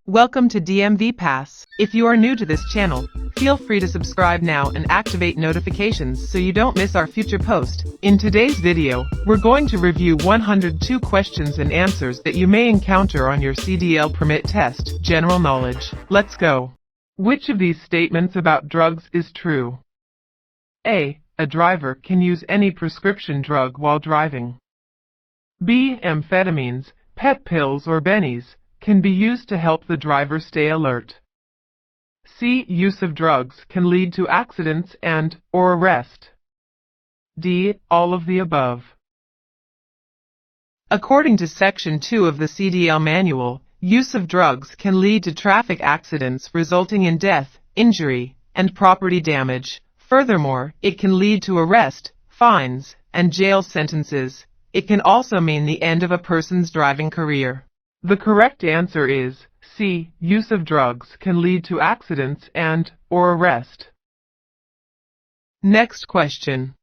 Welcome to DMV Pass. If you are new to this channel, feel free to subscribe now and activate notifications so you don't miss our future post. In today's video, we're going to review 102 questions and answers that you may encounter on your CDL permit test. General knowledge. Let's go. Which of these statements about drugs is true? A. A driver can use any prescription drug while driving. B. Amphetamines, pet pills or bennies can be used to help the driver stay alert. C. Use of drugs can lead to accidents and/or arrest. D. All of the above. According to Section 2 of the CDL Manual, use of drugs can lead to traffic accidents resulting in death, injury, and property damage. Furthermore, it can lead to arrest, fines, and jail sentences. It can also mean the end of a person's driving career. The correct answer is C. Use of drugs can lead to accidents and/or arrest. Next question.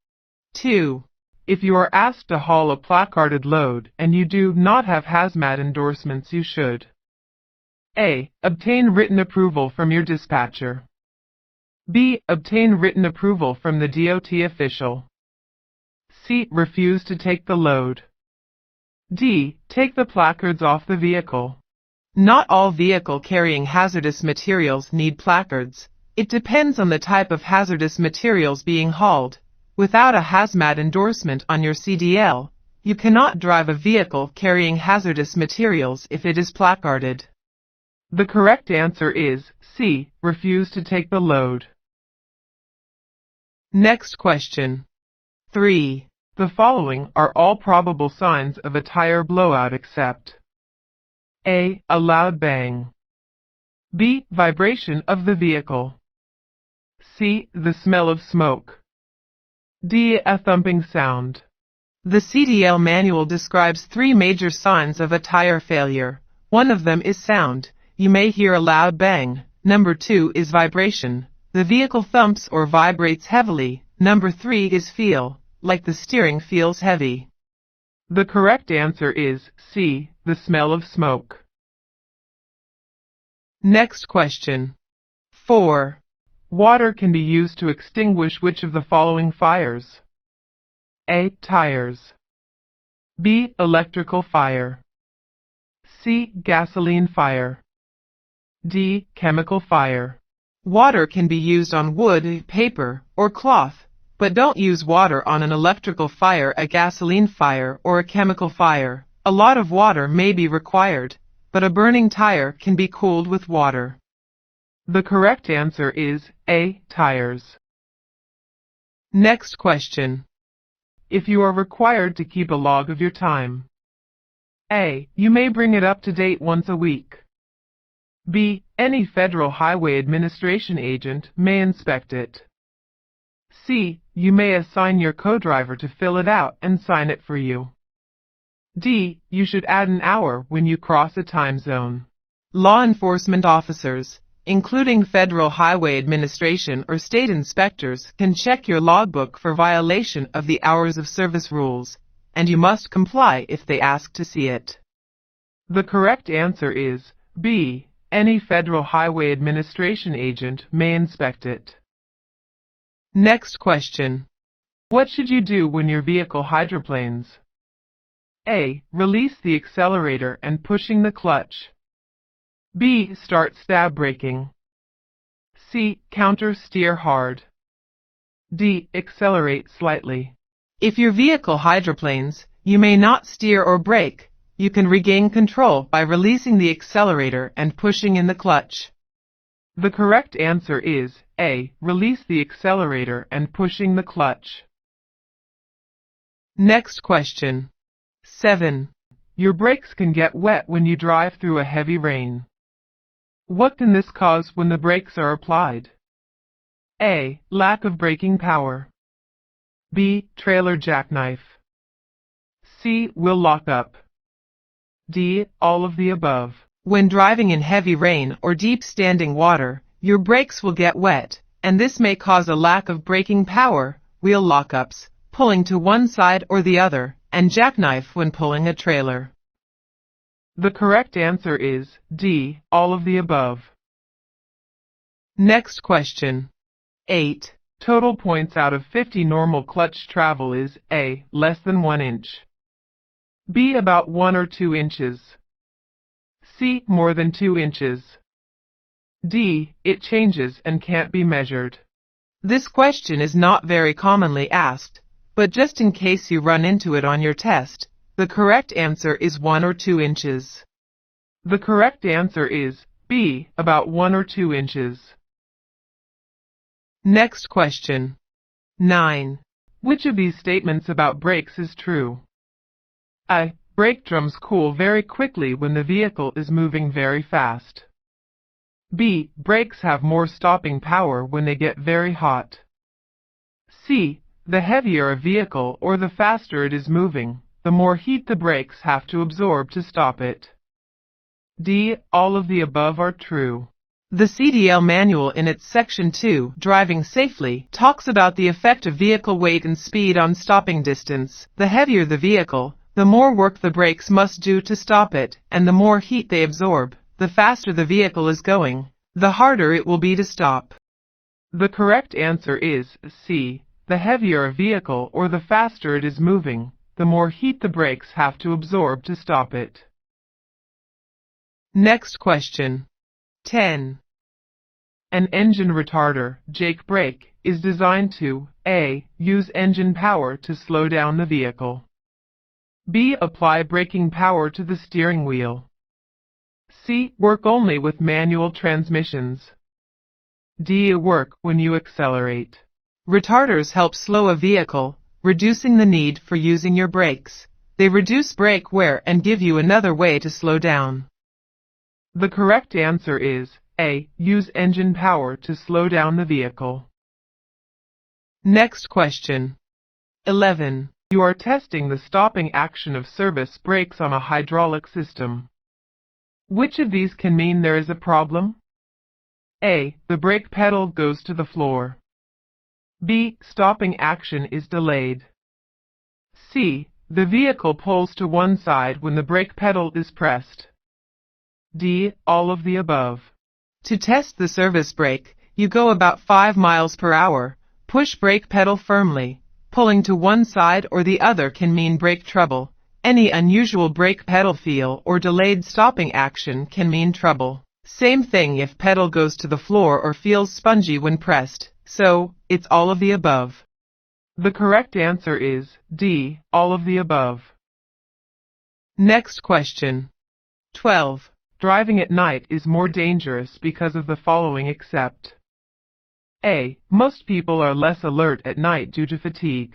2. If you are asked to haul a placarded load and you do not have hazmat endorsements, you should: A. Obtain written approval from your dispatcher. B. Obtain written approval from the DOT official. C. Refuse to take the load. D. Take the placards off the vehicle. Not all vehicle carrying hazardous materials need placards. It depends on the type of hazardous materials being hauled. Without a hazmat endorsement on your CDL, you cannot drive a vehicle carrying hazardous materials if it is placarded. The correct answer is C. Refuse to take the load. Next question. 3. The following are all probable signs of a tire blowout except: A. A loud bang. B. Vibration of the vehicle. C. The smell of smoke. D. A thumping sound. The CDL manual describes 3 major signs of a tire failure. One of them is sound. You may hear a loud bang. Number 2 is vibration. The vehicle thumps or vibrates heavily. Number 3 is feel, like the steering feels heavy. The correct answer is C. The smell of smoke. Next question. 4. Water can be used to extinguish which of the following fires? A. Tires. B. Electrical fire. C. Gasoline fire. D. Chemical fire. Water can be used on wood, paper, or cloth, but don't use water on an electrical fire, a gasoline fire, or a chemical fire. A lot of water may be required, but a burning tire can be cooled with water. The correct answer is A. Tires. Next question. If you are required to keep a log of your time: A. You may bring it up to date once a week. B. Any Federal Highway Administration agent may inspect it. C. You may assign your co-driver to fill it out and sign it for you. D. You should add an hour when you cross a time zone. Law enforcement officers, including Federal Highway Administration or state inspectors, can check your logbook for violation of the hours of service rules, and you must comply if they ask to see it. The correct answer is B. Any Federal Highway Administration agent may inspect it. Next question. What should you do when your vehicle hydroplanes? A. Release the accelerator and pushing the clutch. B. Start stab braking. C. Counter steer hard. D. Accelerate slightly. If your vehicle hydroplanes, you may not steer or brake. You can regain control by releasing the accelerator and pushing in the clutch. The correct answer is A. Release the accelerator and pushing the clutch. Next question. 7. Your brakes can get wet when you drive through a heavy rain. What can this cause when the brakes are applied? A. Lack of braking power. B. Trailer jackknife. C. Will lock up. D. All of the above. When driving in heavy rain or deep standing water, your brakes will get wet, and this may cause a lack of braking power, wheel lockups, pulling to one side or the other, and jackknife when pulling a trailer. The correct answer is D, all of the above. Next question. 8. Total points out of 50 normal clutch travel is A, less than 1 inch. B, about 1 or 2 inches. C, more than 2 inches. D, it changes and can't be measured. This question is not very commonly asked, but just in case you run into it on your test, the correct answer is 1 or 2 inches. The correct answer is B, about 1 or 2 inches. Next question. 9. Which of these statements about brakes is true? A. Brake drums cool very quickly when the vehicle is moving very fast. B. Brakes have more stopping power when they get very hot. C. The heavier a vehicle or the faster it is moving, the more heat the brakes have to absorb to stop it. D. All of the above are true. The CDL manual in its Section 2, Driving Safely, talks about the effect of vehicle weight and speed on stopping distance. The heavier the vehicle, the more work the brakes must do to stop it, and the more heat they absorb. The faster the vehicle is going, the harder it will be to stop. The correct answer is C. The heavier a vehicle or the faster it is moving, the more heat the brakes have to absorb to stop it. Next question. 10. An engine retarder, Jake brake, is designed to A. Use engine power to slow down the vehicle. B. Apply braking power to the steering wheel. C. Work only with manual transmissions. D. Work when you accelerate. Retarders help slow a vehicle, reducing the need for using your brakes. They reduce brake wear and give you another way to slow down. The correct answer is A. Use engine power to slow down the vehicle. Next question. 11. You are testing the stopping action of service brakes on a hydraulic system. Which of these can mean there is a problem? A. The brake pedal goes to the floor. B. Stopping action is delayed. C. The vehicle pulls to one side when the brake pedal is pressed. D. All of the above. To test the service brake, you go about 5 miles per hour, push brake pedal firmly. Pulling to one side or the other can mean brake trouble. Any unusual brake pedal feel or delayed stopping action can mean trouble. Same thing if pedal goes to the floor or feels spongy when pressed. So, it's all of the above. The correct answer is D. All of the above. Next question. 12. Driving at night is more dangerous because of the following except A. Most people are less alert at night due to fatigue.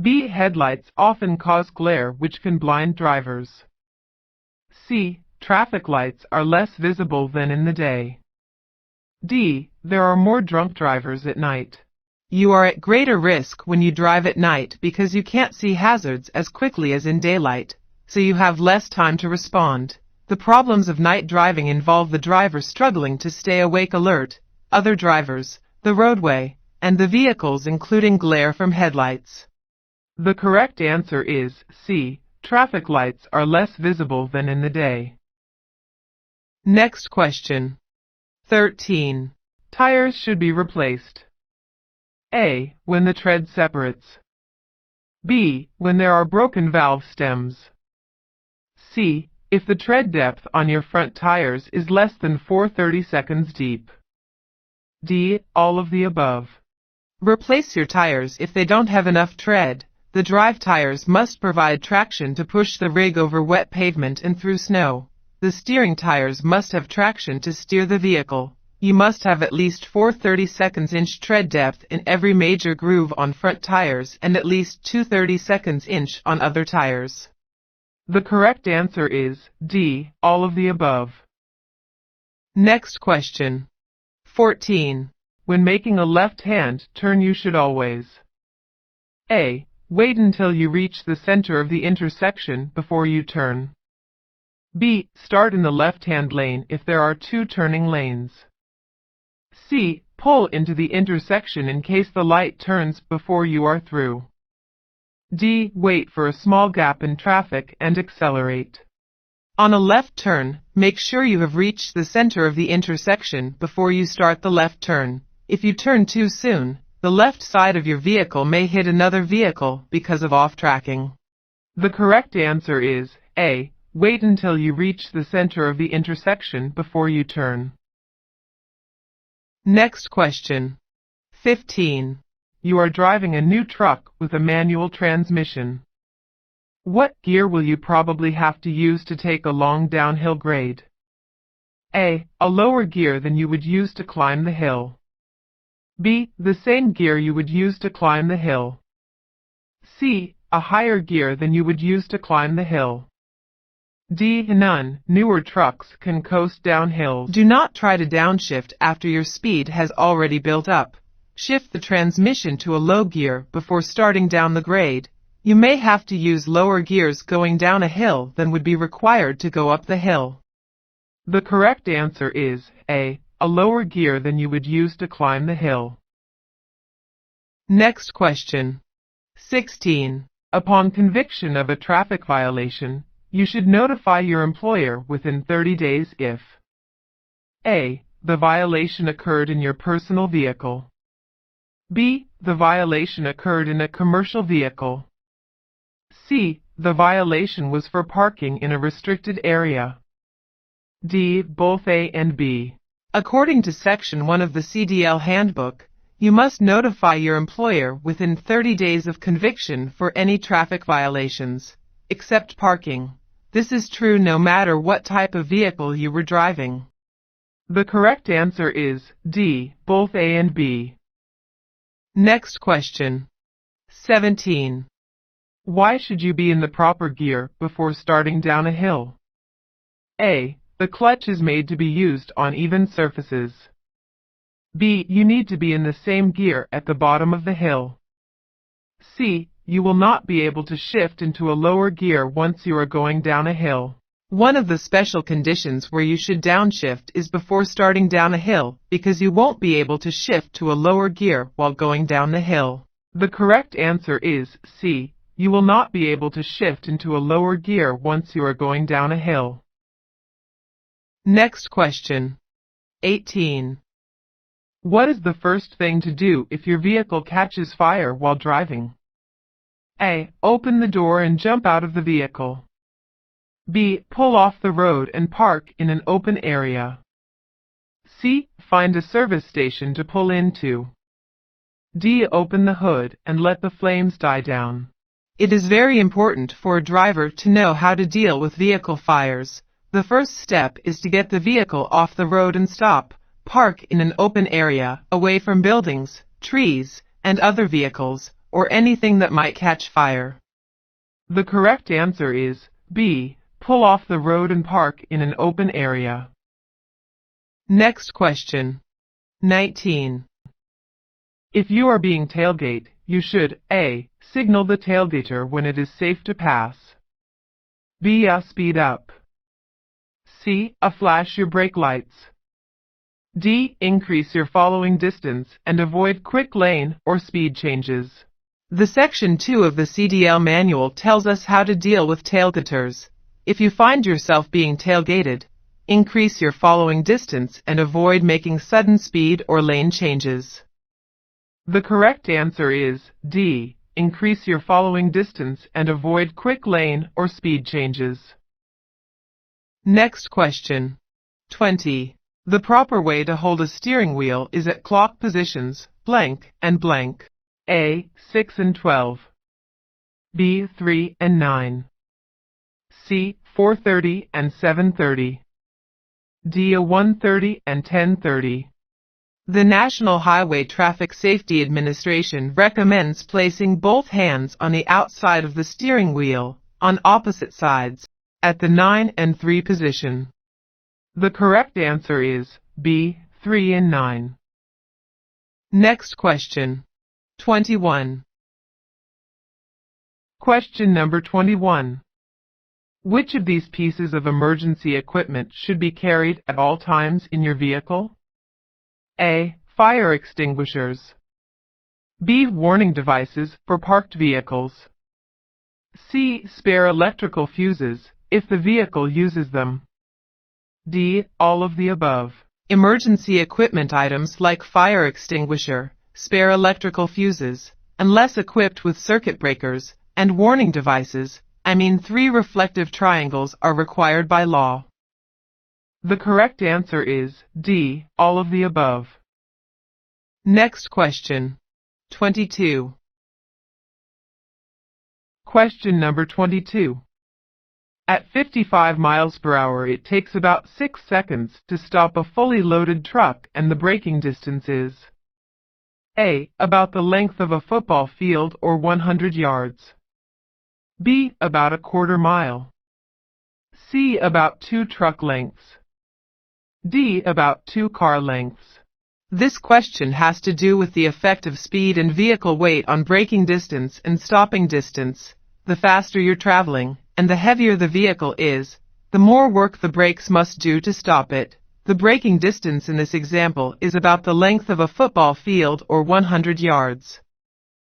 B. Headlights often cause glare which can blind drivers. C. Traffic lights are less visible than in the day. D. There are more drunk drivers at night. You are at greater risk when you drive at night because you can't see hazards as quickly as in daylight, so you have less time to respond. The problems of night driving involve the driver struggling to stay awake alert, other drivers, the roadway, and the vehicles including glare from headlights. The correct answer is C. Traffic lights are less visible than in the day. Next question. 13. Tires should be replaced. A. When the tread separates. B. When there are broken valve stems. C. If the tread depth on your front tires is less than 4/32 deep. D. All of the above. Replace your tires if they don't have enough tread. The drive tires must provide traction to push the rig over wet pavement and through snow. The steering tires must have traction to steer the vehicle. You must have at least 4/32 inch tread depth in every major groove on front tires and at least 2/32 inch on other tires. The correct answer is D. All of the above. Next question. 14. When making a left-hand turn you should always A. Wait until you reach the center of the intersection before you turn. B. Start in the left-hand lane if there are 2 turning lanes. C. Pull into the intersection in case the light turns before you are through. D. Wait for a small gap in traffic and accelerate. On a left turn, make sure you have reached the center of the intersection before you start the left turn. If you turn too soon, the left side of your vehicle may hit another vehicle because of off-tracking. The correct answer is A. Wait until you reach the center of the intersection before you turn. Next question. 15. You are driving a new truck with a manual transmission. What gear will you probably have to use to take a long downhill grade? A. A lower gear than you would use to climb the hill. B. The same gear you would use to climb the hill. C. A higher gear than you would use to climb the hill. D. None. Newer trucks can coast down hills. Do not try to downshift after your speed has already built up. Shift the transmission to a low gear before starting down the grade. You may have to use lower gears going down a hill than would be required to go up the hill. The correct answer is A. A lower gear than you would use to climb the hill. Next question. 16. Upon conviction of a traffic violation, you should notify your employer within 30 days if A. The violation occurred in your personal vehicle. B. The violation occurred in a commercial vehicle. C. The violation was for parking in a restricted area. D. Both A and B. According to Section 1 of the CDL Handbook, you must notify your employer within 30 days of conviction for any traffic violations, except parking. This is true no matter what type of vehicle you were driving. The correct answer is D. Both A and B. Next question. 17. Why should you be in the proper gear before starting down a hill? A. The clutch is made to be used on even surfaces. B. You need to be in the same gear at the bottom of the hill. C. You will not be able to shift into a lower gear once you are going down a hill. One of the special conditions where you should downshift is before starting down a hill, because you won't be able to shift to a lower gear while going down the hill. The correct answer is C. You will not be able to shift into a lower gear once you are going down a hill. Next question. 18. What is the first thing to do if your vehicle catches fire while driving? A. Open the door and jump out of the vehicle. B. Pull off the road and park in an open area. C. Find a service station to pull into. D. Open the hood and let the flames die down. It is very important for a driver to know how to deal with vehicle fires. The first step is to get the vehicle off the road and stop. Park in an open area, away from buildings, trees, and other vehicles, or anything that might catch fire. The correct answer is B. Pull off the road and park in an open area. Next question. 19. If you are being tailgate, you should A. Signal the tailgater when it is safe to pass. B. Speed up. C. Flash your brake lights. D. Increase your following distance and avoid quick lane or speed changes. The Section 2 of the CDL manual tells us how to deal with tailgaters. If you find yourself being tailgated, increase your following distance and avoid making sudden speed or lane changes. The correct answer is D. Increase your following distance and avoid quick lane or speed changes. Next question. 20. The proper way to hold a steering wheel is at clock positions, blank and blank. A. 6 and 12. B. 3 and 9. C. 4:30 and 7:30. D. 1:30 and 10:30. The National Highway Traffic Safety Administration recommends placing both hands on the outside of the steering wheel, on opposite sides, at the 9 and 3 position. The correct answer is B. 3 and 9. Next question. 21. Question number 21. Which of these pieces of emergency equipment should be carried at all times in your vehicle? A. Fire extinguishers. B. Warning devices for parked vehicles. C. Spare electrical fuses if the vehicle uses them. D. All of the above. Emergency equipment items like fire extinguisher, spare electrical fuses, unless equipped with circuit breakers, and warning devices, 3 reflective triangles are required by law. The correct answer is D. All of the above. Next question. 22. Question number 22. At 55 miles per hour, it takes about 6 seconds to stop a fully loaded truck, and the braking distance is A. About the length of a football field or 100 yards. B. About a quarter mile. C. About 2 truck lengths. D. About 2 car lengths. This question has to do with the effect of speed and vehicle weight on braking distance and stopping distance. The faster you're traveling, and the heavier the vehicle is, the more work the brakes must do to stop it. The braking distance in this example is about the length of a football field or 100 yards.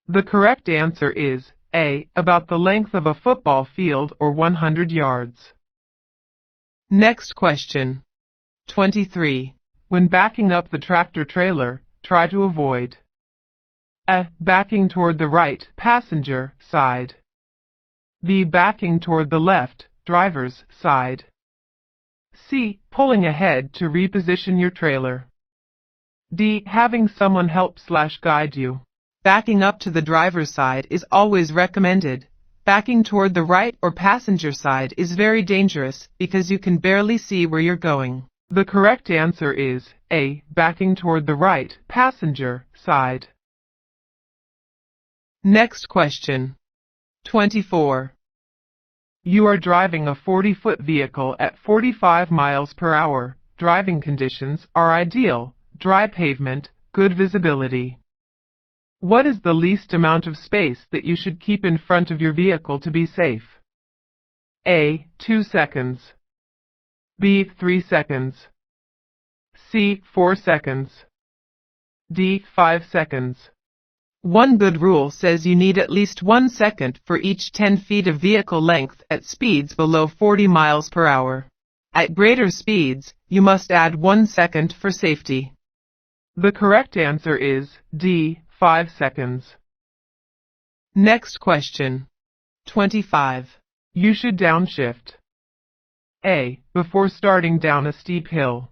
The correct answer is A. About the length of a football field or 100 yards. Next question. 23. When backing up the tractor-trailer, try to avoid A. Backing toward the right, passenger side. B. Backing toward the left, driver's side. C. Pulling ahead to reposition your trailer. D. Having someone help/guide you. Backing up to the driver's side is always recommended. Backing toward the right or passenger side is very dangerous because you can barely see where you're going. The correct answer is A. Backing toward the right, passenger side. Next question. 24. You are driving a 40-foot vehicle at 45 miles per hour. Driving conditions are ideal, dry pavement, good visibility. What is the least amount of space that you should keep in front of your vehicle to be safe? A. 2 seconds. B. 3 seconds. C. 4 seconds. D. 5 seconds. One good rule says you need at least 1 second for each 10 feet of vehicle length at speeds below 40 miles per hour. At greater speeds, you must add 1 second for safety. The correct answer is D. 5 seconds. Next question. 25. You should downshift. A. Before starting down a steep hill.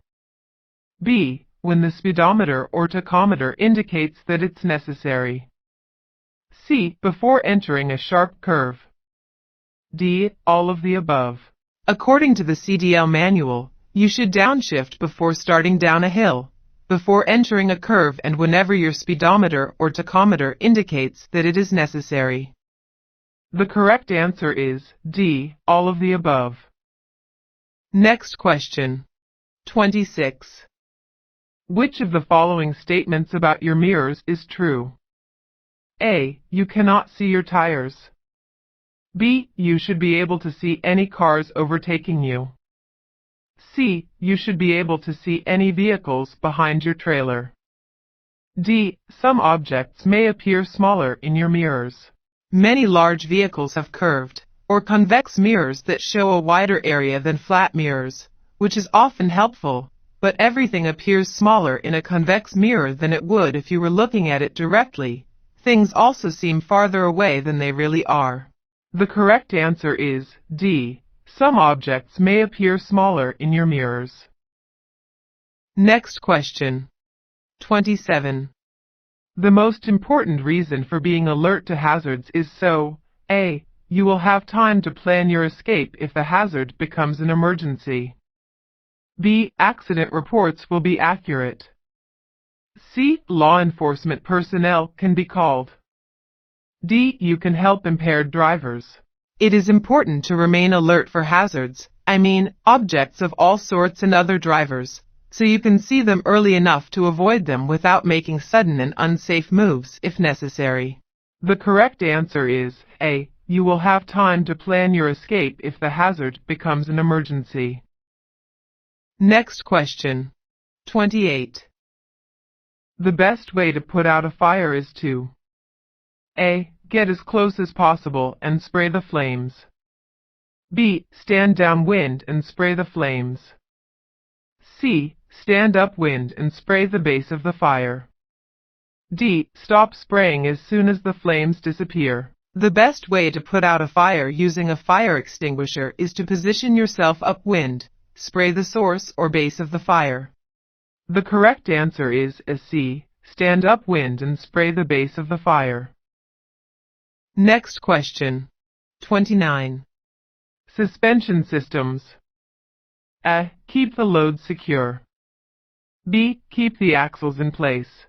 B. When the speedometer or tachometer indicates that it's necessary. C. Before entering a sharp curve. D. All of the above. According to the CDL manual, you should downshift before starting down a hill, before entering a curve, and whenever your speedometer or tachometer indicates that it is necessary. The correct answer is D. All of the above. Next question. 26. Which of the following statements about your mirrors is true? A. You cannot see your tires. B. You should be able to see any cars overtaking you. C. You should be able to see any vehicles behind your trailer. D. Some objects may appear smaller in your mirrors. Many large vehicles have curved or convex mirrors that show a wider area than flat mirrors, which is often helpful. But everything appears smaller in a convex mirror than it would if you were looking at it directly. Things also seem farther away than they really are. The correct answer is D. Some objects may appear smaller in your mirrors. Next question. 27. The most important reason for being alert to hazards is so A. You will have time to plan your escape if the hazard becomes an emergency. B. Accident reports will be accurate. C. Law enforcement personnel can be called. D. You can help impaired drivers. It is important to remain alert for hazards, objects of all sorts, and other drivers, so you can see them early enough to avoid them without making sudden and unsafe moves if necessary. The correct answer is A. You will have time to plan your escape if the hazard becomes an emergency. Next question. 28. The best way to put out a fire is to A. Get as close as possible and spray the flames. B. Stand downwind and spray the flames. C. Stand upwind and spray the base of the fire. D. Stop spraying as soon as the flames disappear. The best way to put out a fire using a fire extinguisher is to position yourself upwind. Spray the source or base of the fire. The correct answer is C. Stand upwind and spray the base of the fire. Next question. 29. Suspension systems. A. Keep the load secure. B. Keep the axles in place.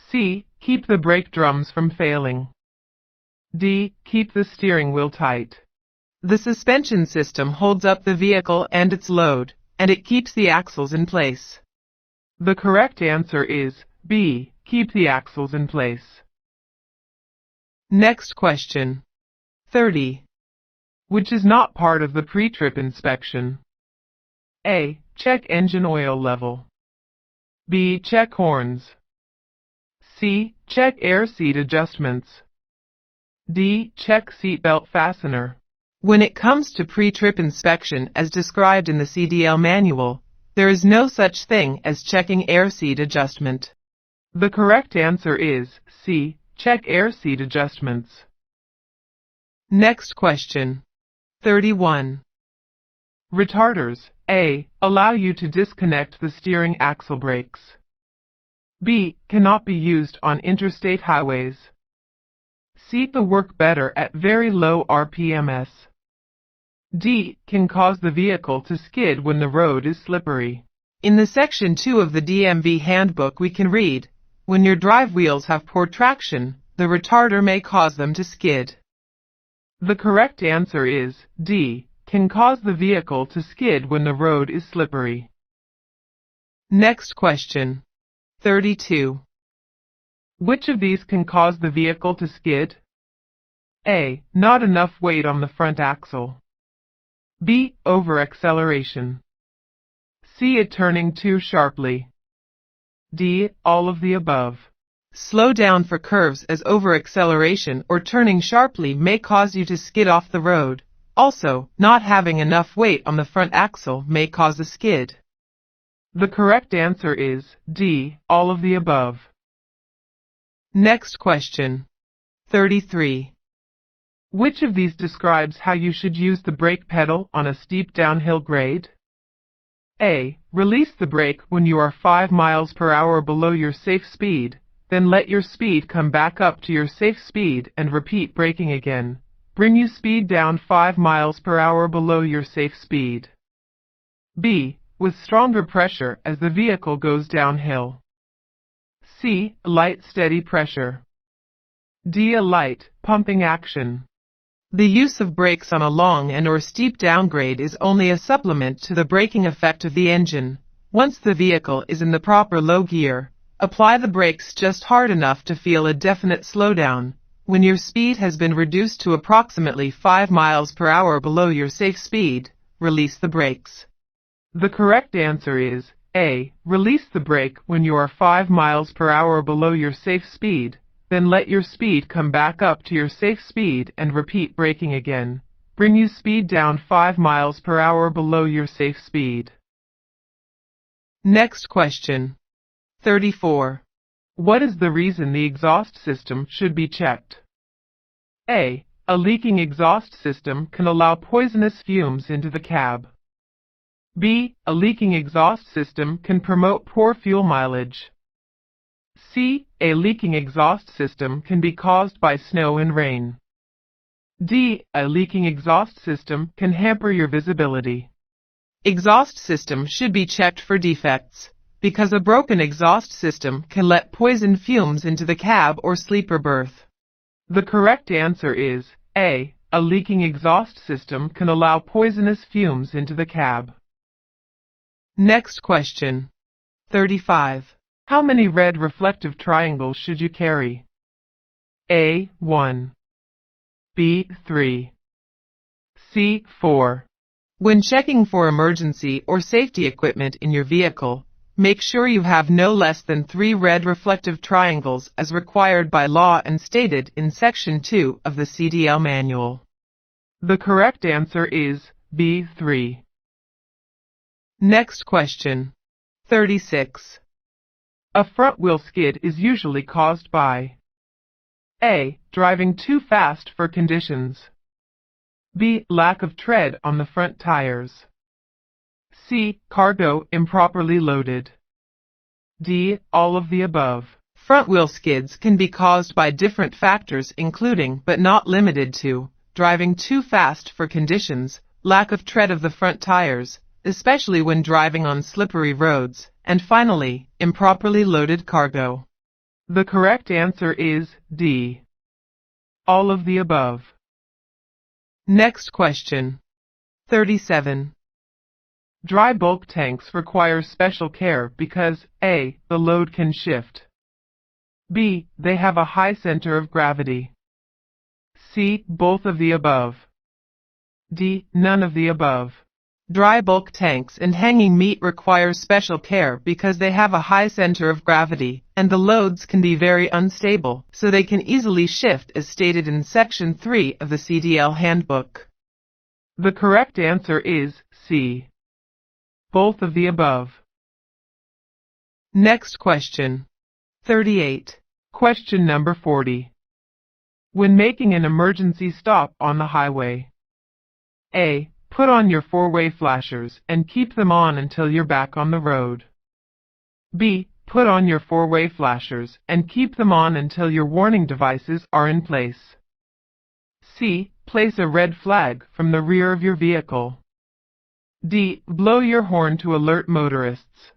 C. Keep the brake drums from failing. D. Keep the steering wheel tight. The suspension system holds up the vehicle and its load, and it keeps the axles in place. The correct answer is B. Keep the axles in place. Next question. 30. Which is not part of the pre-trip inspection? A. Check engine oil level. B. Check horns. C. Check air seat adjustments. D. Check seatbelt fastener. When it comes to pre-trip inspection as described in the CDL manual, there is no such thing as checking air seat adjustment. The correct answer is C. Check air seat adjustments. Next question. 31. Retarders. A. Allow you to disconnect the steering axle brakes. B. Cannot be used on interstate highways. C. To work better at very low RPMs. D. Can cause the vehicle to skid when the road is slippery. In the section 2 of the DMV handbook we can read, when your drive wheels have poor traction, the retarder may cause them to skid. The correct answer is D. Can cause the vehicle to skid when the road is slippery. Next question. 32. Which of these can cause the vehicle to skid? A. Not enough weight on the front axle. B. Over-acceleration. C. It turning too sharply. D. All of the above. Slow down for curves as over-acceleration or turning sharply may cause you to skid off the road. Also, not having enough weight on the front axle may cause a skid. The correct answer is D. All of the above. Next question. 33. Which of these describes how you should use the brake pedal on a steep downhill grade? A. Release the brake when you are 5 miles per hour below your safe speed, then let your speed come back up to your safe speed and repeat braking again. Bring your speed down 5 miles per hour below your safe speed. B. With stronger pressure as the vehicle goes downhill. C. Light steady pressure. D. A light, pumping action. The use of brakes on a long and or steep downgrade is only a supplement to the braking effect of the engine. Once the vehicle is in the proper low gear, apply the brakes just hard enough to feel a definite slowdown. When your speed has been reduced to approximately 5 miles per hour below your safe speed, release the brakes. The correct answer is A. Release the brake when you are 5 miles per hour below your safe speed, then let your speed come back up to your safe speed and repeat braking again. Bring your speed down 5 miles per hour below your safe speed. Next question. 34. What is the reason the exhaust system should be checked? A. A leaking exhaust system can allow poisonous fumes into the cab. B. A leaking exhaust system can promote poor fuel mileage. C. A leaking exhaust system can be caused by snow and rain. D. A leaking exhaust system can hamper your visibility. Exhaust system should be checked for defects, because a broken exhaust system can let poison fumes into the cab or sleeper berth. The correct answer is A. A leaking exhaust system can allow poisonous fumes into the cab. Next question. 35. How many red reflective triangles should you carry? A. 1. B. 3. C. 4. When checking for emergency or safety equipment in your vehicle, make sure you have no less than 3 red reflective triangles as required by law and stated in Section 2 of the CDL manual. The correct answer is B. 3. Next question. 36. A front wheel skid is usually caused by A. Driving too fast for conditions. B. Lack of tread on the front tires. C. Cargo improperly loaded. D. All of the above. Front wheel skids can be caused by different factors including, but not limited to, driving too fast for conditions, lack of tread of the front tires, especially when driving on slippery roads, and finally, improperly loaded cargo. The correct answer is D. All of the above. Next question. 37. Dry bulk tanks require special care because A. The load can shift. B. They have a high center of gravity. C. Both of the above. D. None of the above. Dry bulk tanks and hanging meat require special care because they have a high center of gravity, and the loads can be very unstable, so they can easily shift as stated in Section 3 of the CDL Handbook. The correct answer is C. Both of the above. Next question. 38. Question number 40. When making an emergency stop on the highway. A. Put on your four-way flashers and keep them on until you're back on the road. B. Put on your four-way flashers and keep them on until your warning devices are in place. C. Place a red flag from the rear of your vehicle. D. Blow your horn to alert motorists.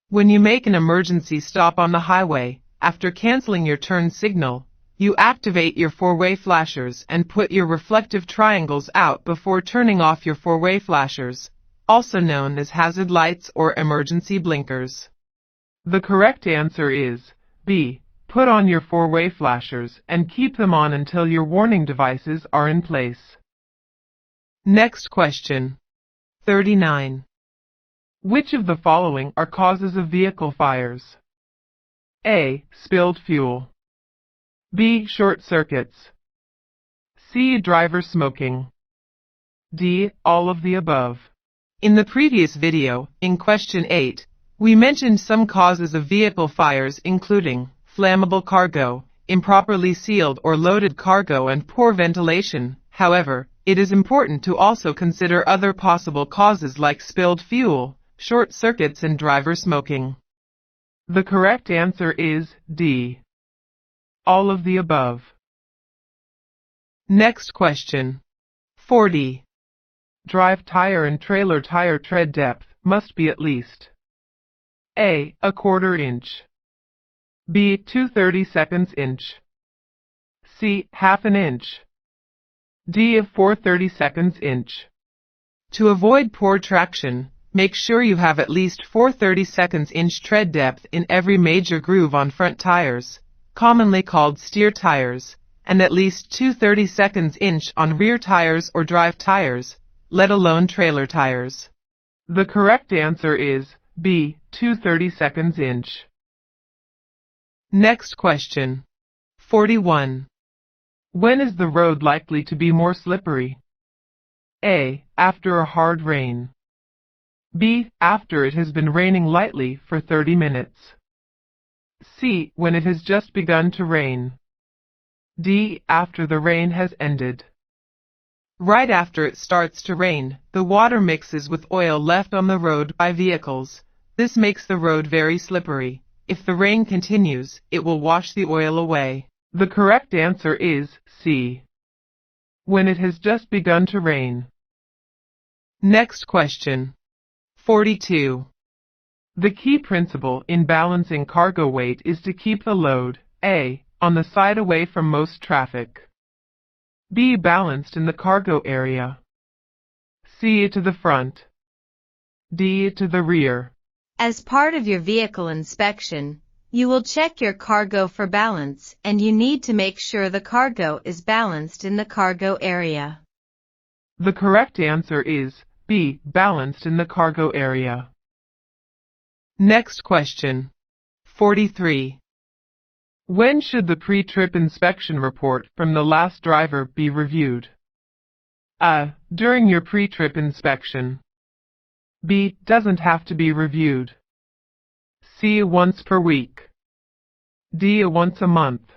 When you make an emergency stop on the highway, after canceling your turn signal, you activate your four-way flashers and put your reflective triangles out before turning off your four-way flashers, also known as hazard lights or emergency blinkers. The correct answer is B. Put on your four-way flashers and keep them on until your warning devices are in place. Next question. 39. Which of the following are causes of vehicle fires? A. Spilled fuel. B. Short circuits. C. Driver smoking. D. All of the above. In the previous video, in question 8, we mentioned some causes of vehicle fires including flammable cargo, improperly sealed or loaded cargo and poor ventilation. However, it is important to also consider other possible causes like spilled fuel, short circuits and driver smoking. The correct answer is D. All of the above. Next question. 40. Drive tire and trailer tire tread depth must be at least A. A quarter inch. B. 2/32 inch. C. Half an inch. D. 4/32 inch. To avoid poor traction, make sure you have at least 4/32 inch tread depth in every major groove on front tires, commonly called steer tires, and at least 2/32 inch on rear tires or drive tires, let alone trailer tires. The correct answer is B. 2/32 inch. Next question. 41. When is the road likely to be more slippery? A. After a hard rain. B. After it has been raining lightly for 30 minutes. C. When it has just begun to rain. D. After the rain has ended. Right after it starts to rain, the water mixes with oil left on the road by vehicles. This makes the road very slippery. If the rain continues, it will wash the oil away. The correct answer is C. When it has just begun to rain. Next question. 42. The key principle in balancing cargo weight is to keep the load A. On the side away from most traffic. B. Balanced in the cargo area. C. To the front. D. To the rear. As part of your vehicle inspection, you will check your cargo for balance, and you need to make sure the cargo is balanced in the cargo area. The correct answer is B. Balanced in the cargo area. Next question. 43. When should the pre-trip inspection report from the last driver be reviewed? During your pre-trip inspection. B. Doesn't have to be reviewed. C. Once per week. D. Once a month.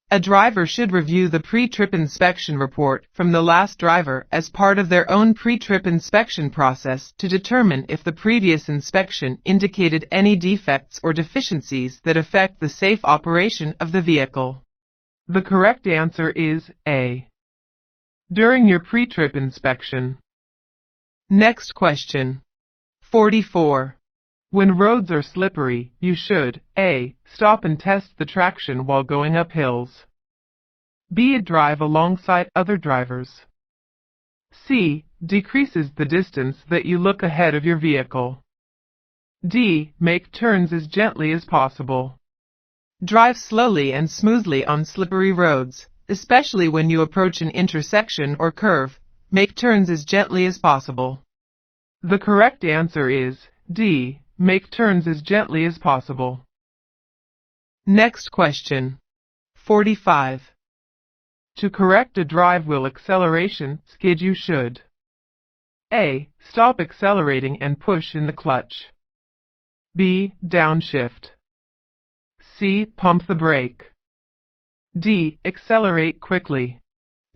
A driver should review the pre-trip inspection report from the last driver as part of their own pre-trip inspection process to determine if the previous inspection indicated any defects or deficiencies that affect the safe operation of the vehicle. The correct answer is A. During your pre-trip inspection. Next question. 44. When roads are slippery, you should A. Stop and test the traction while going up hills. B. Drive alongside other drivers. C. Decreases the distance that you look ahead of your vehicle. D. Make turns as gently as possible. Drive slowly and smoothly on slippery roads, especially when you approach an intersection or curve. Make turns as gently as possible. The correct answer is D. Make turns as gently as possible. Next question. 45. To correct a drive wheel acceleration skid, you should A. Stop accelerating and push in the clutch. B. Downshift. C. Pump the brake. D. Accelerate quickly.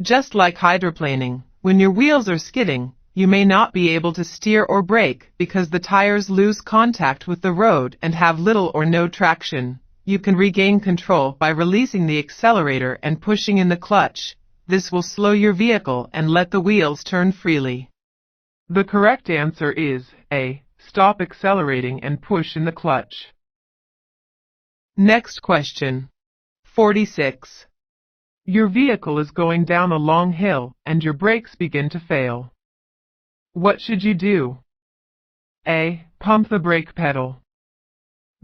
Just like hydroplaning, when your wheels are skidding, you may not be able to steer or brake because the tires lose contact with the road and have little or no traction. You can regain control by releasing the accelerator and pushing in the clutch. This will slow your vehicle and let the wheels turn freely. The correct answer is A. Stop accelerating and push in the clutch. Next question. 46. Your vehicle is going down a long hill and your brakes begin to fail. What should you do? A. Pump the brake pedal.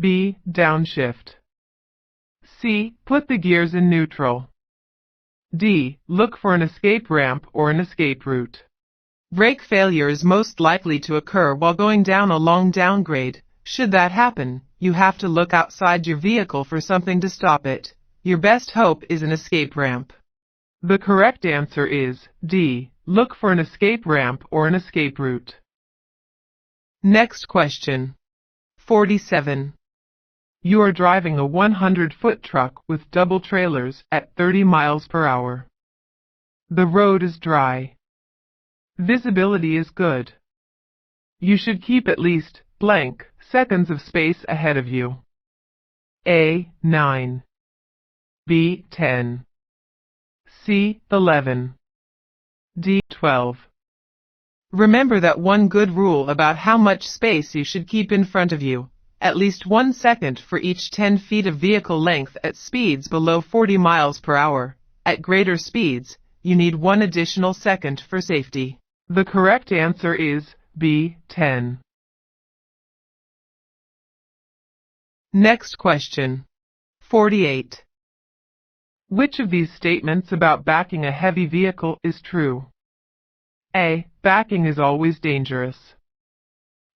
B. Downshift. C. Put the gears in neutral. D. Look for an escape ramp or an escape route. Brake failure is most likely to occur while going down a long downgrade. Should that happen, you have to look outside your vehicle for something to stop it. Your best hope is an escape ramp. The correct answer is D. Look for an escape ramp or an escape route. Next question. 47. You are driving a 100-foot truck with double trailers at 30 miles per hour. The road is dry. Visibility is good. You should keep at least blank seconds of space ahead of you. A. 9. B. 10. C. 11. D. 12. Remember that one good rule about how much space you should keep in front of you. At least 1 second for each 10 feet of vehicle length at speeds below 40 miles per hour. At greater speeds, you need 1 additional second for safety. The correct answer is B. 10. Next question. 48. Which of these statements about backing a heavy vehicle is true? A. Backing is always dangerous.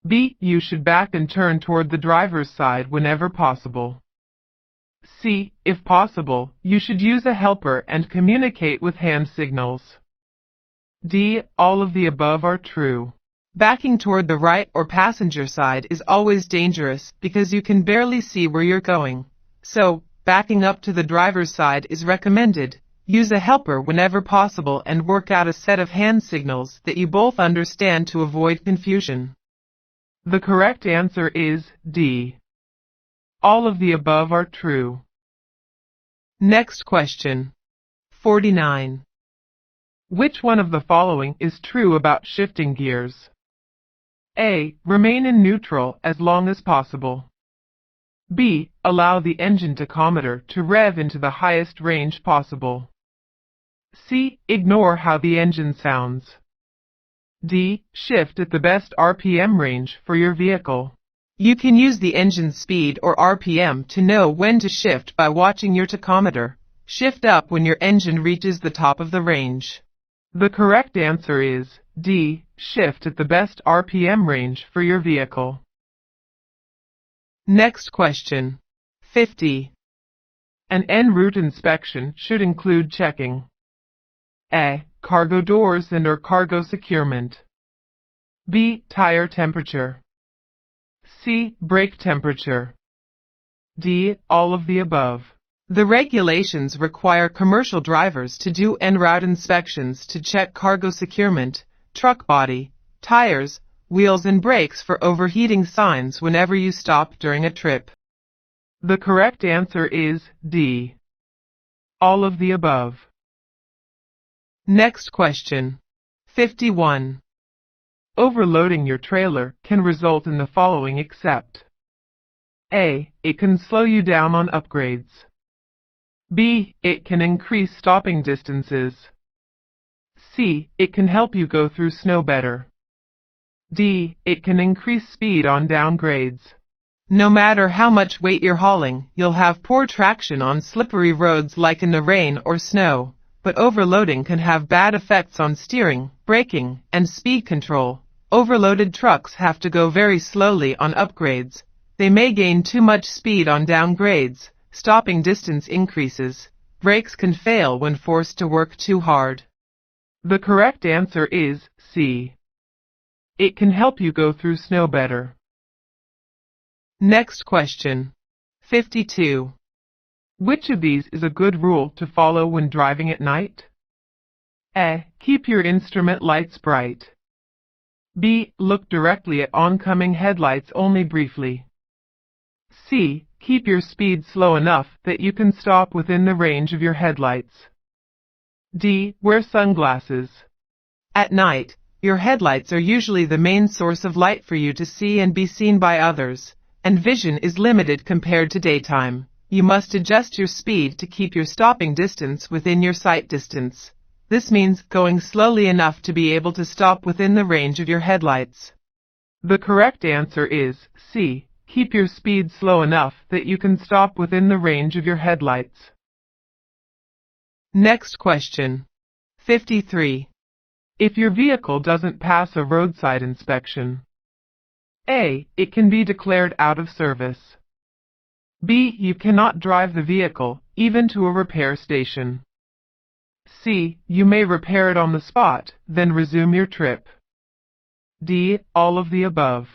B. You should back and turn toward the driver's side whenever possible. C. If possible, you should use a helper and communicate with hand signals. D. All of the above are true. Backing toward the right or passenger side is always dangerous because you can barely see where you're going. So, backing up to the driver's side is recommended. Use a helper whenever possible and work out a set of hand signals that you both understand to avoid confusion. The correct answer is D. All of the above are true. Next question. 49. Which one of the following is true about shifting gears? A. Remain in neutral as long as possible. B. Allow the engine tachometer to rev into the highest range possible. C. Ignore how the engine sounds. D. Shift at the best RPM range for your vehicle. You can use the engine speed or RPM to know when to shift by watching your tachometer. Shift up when your engine reaches the top of the range. The correct answer is D. Shift at the best RPM range for your vehicle. Next question. 50. An en route inspection should include checking A. cargo doors and/or cargo securement. B. Tire temperature. C. Brake temperature. D. All of the above. The regulations require commercial drivers to do en route inspections to check cargo securement, truck body, tires, wheels and brakes for overheating signs whenever you stop during a trip. The correct answer is D. All of the above. Next question. 51. Overloading your trailer can result in the following except: A. It can slow you down on upgrades. B. It can increase stopping distances. C. It can help you go through snow better. D. It can increase speed on downgrades. No matter how much weight you're hauling, you'll have poor traction on slippery roads like in the rain or snow, but overloading can have bad effects on steering, braking, and speed control. Overloaded trucks have to go very slowly on upgrades. They may gain too much speed on downgrades. Stopping distance increases. Brakes can fail when forced to work too hard. The correct answer is C. It can help you go through snow better. Next question. 52. Which of these is a good rule to follow when driving at night? A. Keep your instrument lights bright. B. Look directly at oncoming headlights only briefly. C. Keep your speed slow enough that you can stop within the range of your headlights. D. Wear sunglasses. At night, your headlights are usually the main source of light for you to see and be seen by others, and vision is limited compared to daytime. You must adjust your speed to keep your stopping distance within your sight distance. This means going slowly enough to be able to stop within the range of your headlights. The correct answer is C. Keep your speed slow enough that you can stop within the range of your headlights. Next question. 53. If your vehicle doesn't pass a roadside inspection: A. It can be declared out of service. B. You cannot drive the vehicle, even to a repair station. C. You may repair it on the spot, then resume your trip. D. All of the above.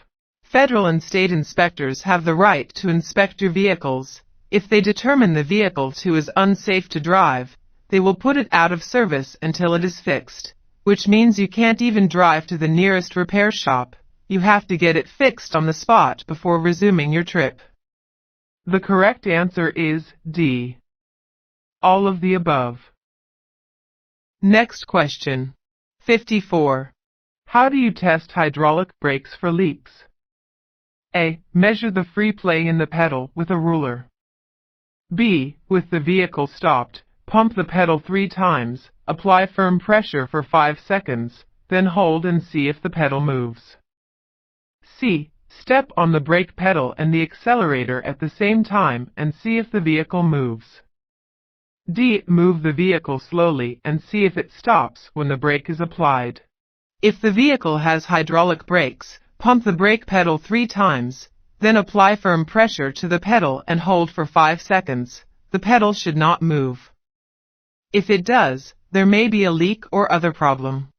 Federal and state inspectors have the right to inspect your vehicles. If they determine the vehicle is unsafe to drive, they will put it out of service until it is fixed, which means you can't even drive to the nearest repair shop. You have to get it fixed on the spot before resuming your trip. The correct answer is D. All of the above. Next question. 54. How do you test hydraulic brakes for leaks? A. Measure the free play in the pedal with a ruler. B. With the vehicle stopped, pump the pedal 3 times, apply firm pressure for 5 seconds, then hold and see if the pedal moves. C. Step on the brake pedal and the accelerator at the same time and see if the vehicle moves. D. Move the vehicle slowly and see if it stops when the brake is applied. If the vehicle has hydraulic brakes, pump the brake pedal 3 times, then apply firm pressure to the pedal and hold for 5 seconds. The pedal should not move. If it does, there may be a leak or other problem.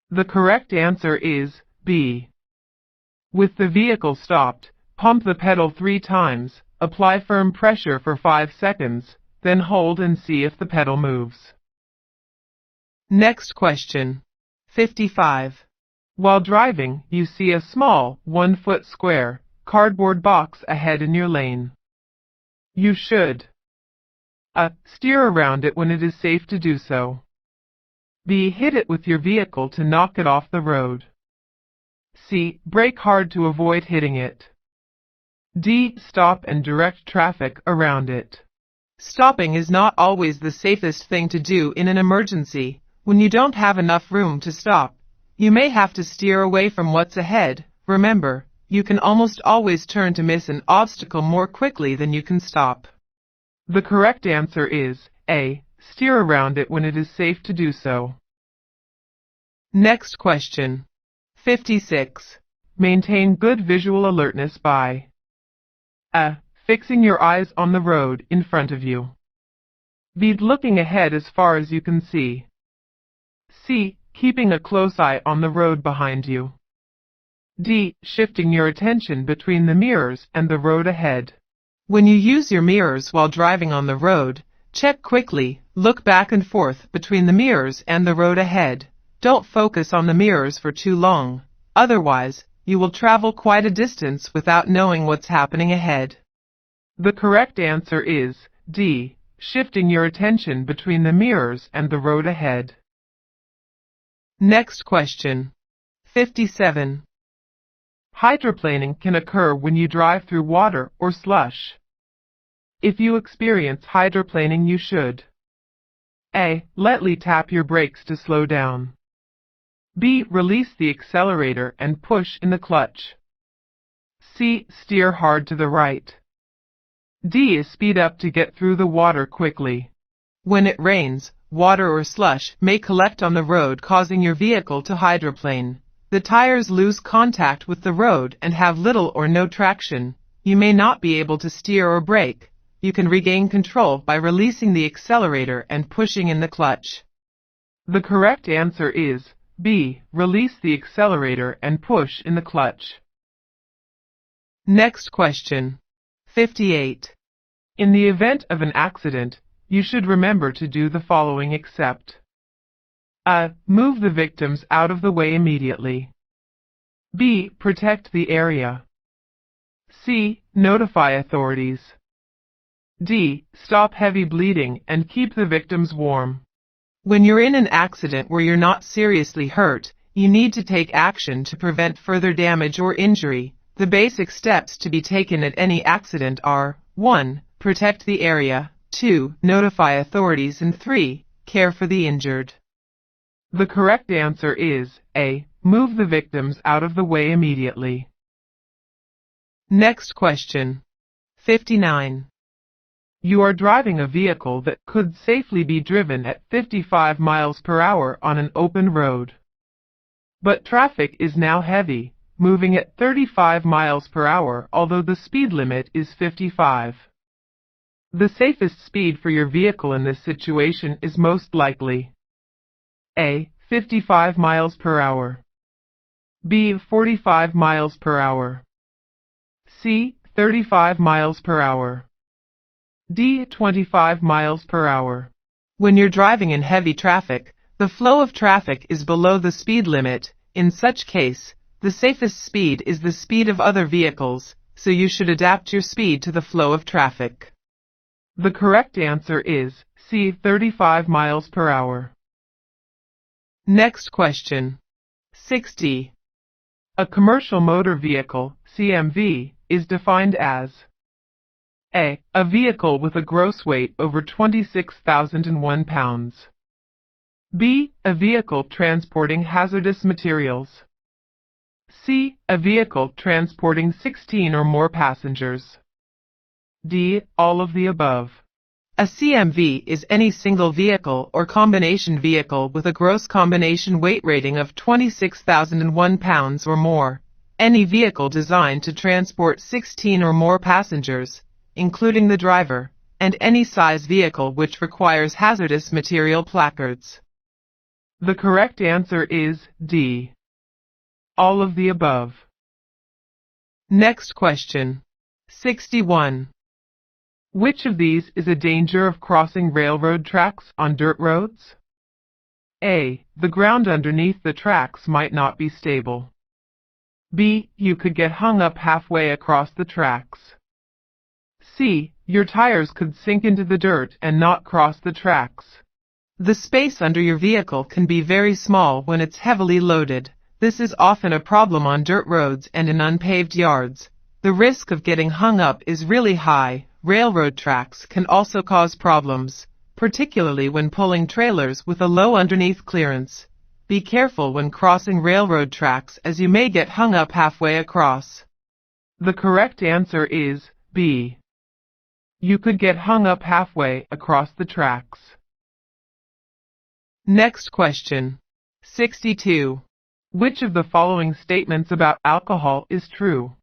The correct answer is B. With the vehicle stopped, pump the pedal 3 times, apply firm pressure for 5 seconds, then hold and see if the pedal moves. Next question. 55. While driving, you see a small, 1-foot square, cardboard box ahead in your lane. You should A. Steer around it when it is safe to do so. B. Hit it with your vehicle to knock it off the road. C. Brake hard to avoid hitting it. D. Stop and direct traffic around it. Stopping is not always the safest thing to do in an emergency. When you don't have enough room to stop, you may have to steer away from what's ahead. Remember, you can almost always turn to miss an obstacle more quickly than you can stop. The correct answer is A. Steer around it when it is safe to do so. Next question. 56. Maintain good visual alertness by A. Fixing your eyes on the road in front of you. B. Looking ahead as far as you can see. C. Keeping a close eye on the road behind you. D. Shifting your attention between the mirrors and the road ahead. When you use your mirrors while driving on the road, check quickly, look back and forth between the mirrors and the road ahead. Don't focus on the mirrors for too long, otherwise, you will travel quite a distance without knowing what's happening ahead. The correct answer is D. Shifting your attention between the mirrors and the road ahead. Next question. 57. Hydroplaning can occur when you drive through water or slush. If you experience hydroplaning, you should A. Lightly tap your brakes to slow down. B. Release the accelerator and push in the clutch. C. Steer hard to the right. D. Speed up to get through the water quickly. When it rains, water or slush may collect on the road, causing your vehicle to hydroplane. The tires lose contact with the road and have little or no traction. You may not be able to steer or brake. You can regain control by releasing the accelerator and pushing in the clutch. The correct answer is B. Release the accelerator and push in the clutch. Next question. 58. In the event of an accident, you should remember to do the following except A. Move the victims out of the way immediately. B. Protect the area. C. Notify authorities. D. Stop heavy bleeding and keep the victims warm. When you're in an accident where you're not seriously hurt, you need to take action to prevent further damage or injury. The basic steps to be taken at any accident are 1. Protect the area, 2. Notify authorities, and 3. Care for the injured. The correct answer is A. Move the victims out of the way immediately. Next question. 59. You are driving a vehicle that could safely be driven at 55 miles per hour on an open road. But traffic is now heavy, moving at 35 miles per hour, although the speed limit is 55. The safest speed for your vehicle in this situation is most likely A. 55 miles per hour. B. 45 miles per hour. C. 35 miles per hour. D. 25 miles per hour. When you're driving in heavy traffic, the flow of traffic is below the speed limit. In such case, the safest speed is the speed of other vehicles, so you should adapt your speed to the flow of traffic. The correct answer is C. 35 miles per hour. Next question. 60. A commercial motor vehicle, CMV, is defined as A. A vehicle with a gross weight over 26,001 pounds. B. A vehicle transporting hazardous materials. C. A vehicle transporting 16 or more passengers. D. All of the above. A CMV is any single vehicle or combination vehicle with a gross combination weight rating of 26,001 pounds or more. Any vehicle designed to transport 16 or more passengers, including the driver, and any size vehicle which requires hazardous material placards. The correct answer is D. All of the above. Next question. 61. Which of these is a danger of crossing railroad tracks on dirt roads? A. The ground underneath the tracks might not be stable. B. You could get hung up halfway across the tracks. C. Your tires could sink into the dirt and not cross the tracks. The space under your vehicle can be very small when it's heavily loaded. This is often a problem on dirt roads and in unpaved yards. The risk of getting hung up is really high. Railroad tracks can also cause problems, particularly when pulling trailers with a low underneath clearance. Be careful when crossing railroad tracks, as you may get hung up halfway across. The correct answer is B. You could get hung up halfway across the tracks. Next question. 62. Which of the following statements about alcohol is true?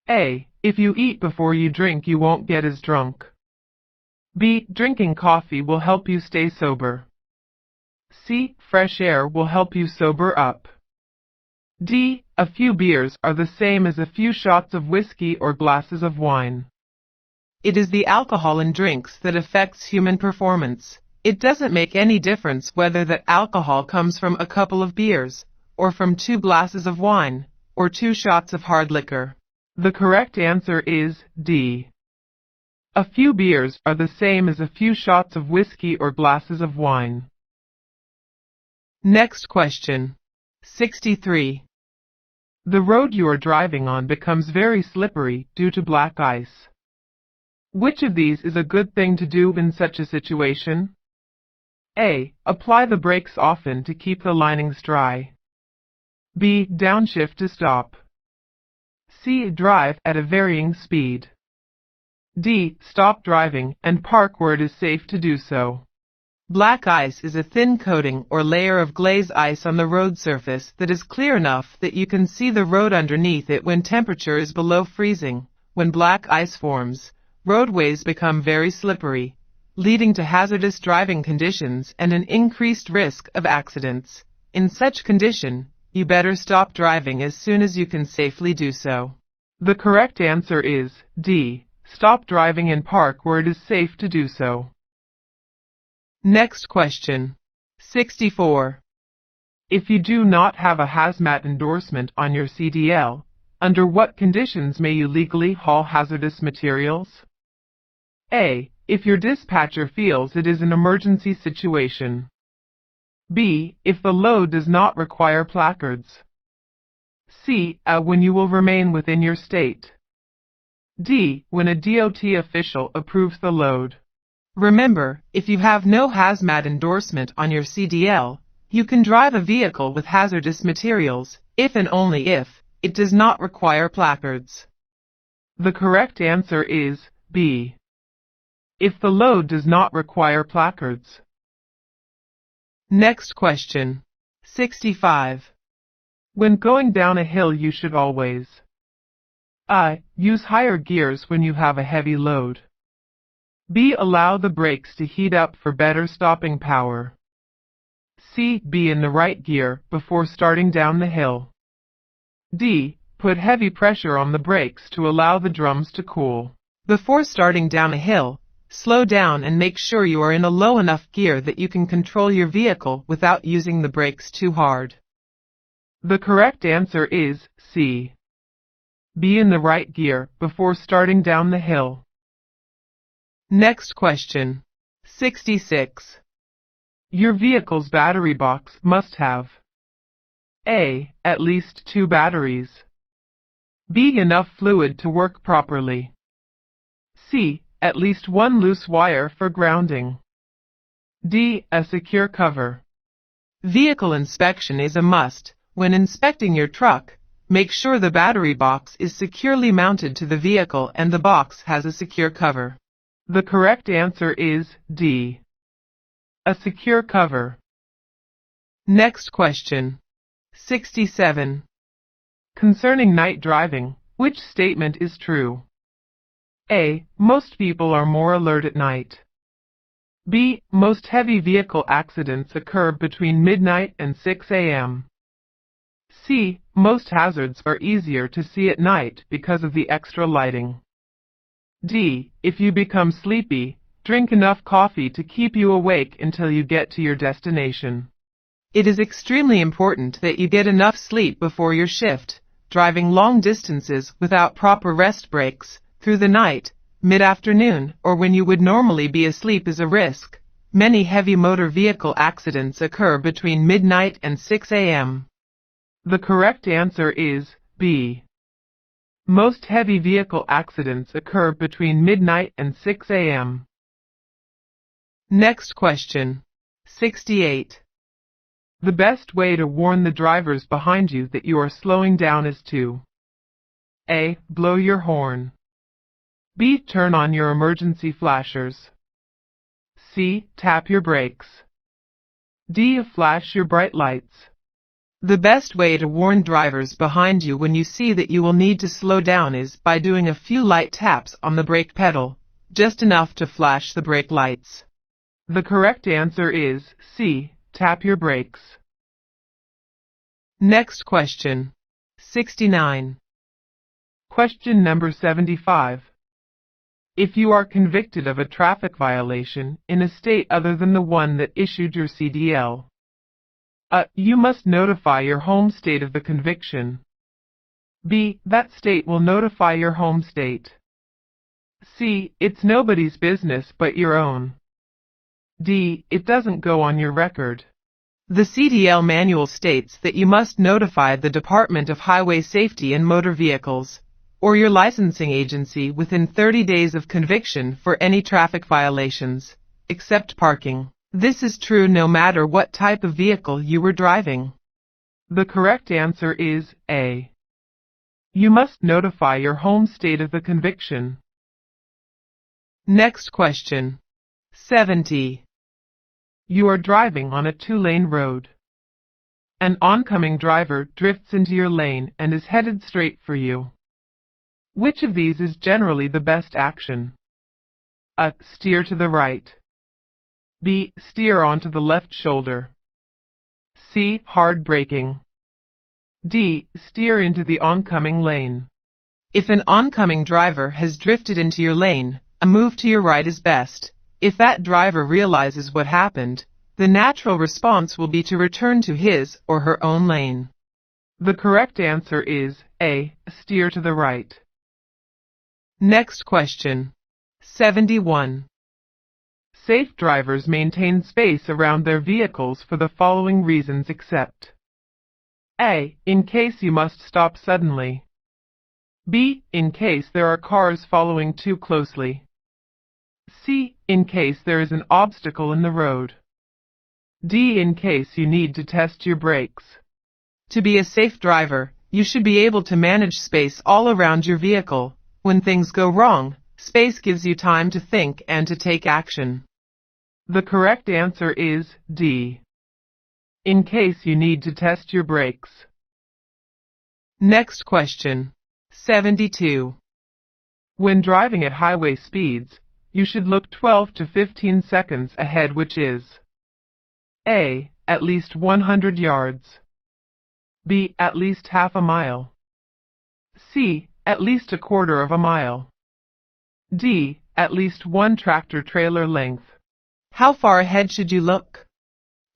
A. If you eat before you drink, you won't get as drunk. B. Drinking coffee will help you stay sober. C. Fresh air will help you sober up. D. A few beers are the same as a few shots of whiskey or glasses of wine. It is the alcohol in drinks that affects human performance. It doesn't make any difference whether that alcohol comes from a couple of beers, or from 2 glasses of wine, or 2 shots of hard liquor. The correct answer is D. A few beers are the same as a few shots of whiskey or glasses of wine. Next question. 63. The road you are driving on becomes very slippery due to black ice. Which of these is a good thing to do in such a situation? A. Apply the brakes often to keep the linings dry. B. Downshift to stop. C. Drive at a varying speed. D. Stop driving and park where it is safe to do so. Black ice is a thin coating or layer of glaze ice on the road surface that is clear enough that you can see the road underneath it when temperature is below freezing. When black ice forms, roadways become very slippery, leading to hazardous driving conditions and an increased risk of accidents. In such condition, you better stop driving as soon as you can safely do so. The correct answer is D. Stop driving and park where it is safe to do so. Next question. 64. If you do not have a hazmat endorsement on your CDL, under what conditions may you legally haul hazardous materials? A. If your dispatcher feels it is an emergency situation. B. If the load does not require placards. C. When you will remain within your state. D. When a DOT official approves the load. Remember, if you have no hazmat endorsement on your CDL, you can drive a vehicle with hazardous materials, if and only if it does not require placards. The correct answer is B. If the load does not require placards. Next question. 65. When going down a hill you should always A. Use higher gears when you have a heavy load. B. Allow the brakes to heat up for better stopping power. C. Be in the right gear before starting down the hill. D. Put heavy pressure on the brakes to allow the drums to cool. Before starting down a hill, slow down and make sure you are in a low enough gear that you can control your vehicle without using the brakes too hard. The correct answer is C. Be in the right gear before starting down the hill. Next question. 66. Your vehicle's battery box must have A. At least 2 batteries. B. Enough fluid to work properly. C. At least 1 loose wire for grounding. D. A secure cover. Vehicle inspection is a must. When inspecting your truck, make sure the battery box is securely mounted to the vehicle and the box has a secure cover. The correct answer is D. A secure cover. Next question. 67. Concerning night driving, which statement is true? A. Most people are more alert at night. B. Most heavy vehicle accidents occur between midnight and 6 a.m. C. Most hazards are easier to see at night because of the extra lighting. D. If you become sleepy, drink enough coffee to keep you awake until you get to your destination. It is extremely important that you get enough sleep before your shift. Driving long distances without proper rest breaks, through the night, mid-afternoon, or when you would normally be asleep is a risk. Many heavy motor vehicle accidents occur between midnight and 6 a.m. The correct answer is B. Most heavy vehicle accidents occur between midnight and 6 a.m. Next question. 68. The best way to warn the drivers behind you that you are slowing down is to A. Blow your horn. B. Turn on your emergency flashers. C. Tap your brakes. D. Flash your bright lights. The best way to warn drivers behind you when you see that you will need to slow down is by doing a few light taps on the brake pedal, just enough to flash the brake lights. The correct answer is C. tap your brakes. Next question. 69. Question number 75. If you are convicted of a traffic violation in a state other than the one that issued your CDL, you must notify your home state of the conviction. B. That state will notify your home state. C. It's nobody's business but your own. D. It doesn't go on your record. The CDL manual states that you must notify the Department of Highway Safety and Motor Vehicles, or your licensing agency within 30 days of conviction for any traffic violations, except parking. This is true no matter what type of vehicle you were driving. The correct answer is A. You must notify your home state of the conviction. Next question. 70. You are driving on a two-lane road. An oncoming driver drifts into your lane and is headed straight for you. Which of these is generally the best action? A. Steer to the right. B. Steer onto the left shoulder. C. Hard braking. D. Steer into the oncoming lane. If an oncoming driver has drifted into your lane, a move to your right is best. If that driver realizes what happened, the natural response will be to return to his or her own lane. The correct answer is A. Steer to the right. Next question. 71. Safe drivers maintain space around their vehicles for the following reasons except A. In case you must stop suddenly. B. In case there are cars following too closely. C. In case there is an obstacle in the road. D. In case you need to test your brakes. To be a safe driver, you should be able to manage space all around your vehicle. When things go wrong, space gives you time to think and to take action. The correct answer is D. In case you need to test your brakes. Next question. 72. When driving at highway speeds, you should look 12 to 15 seconds ahead, which is A. At least 100 yards. B. At least half a mile. C. At least a quarter of a mile. D. At least one tractor-trailer length. How far ahead should you look?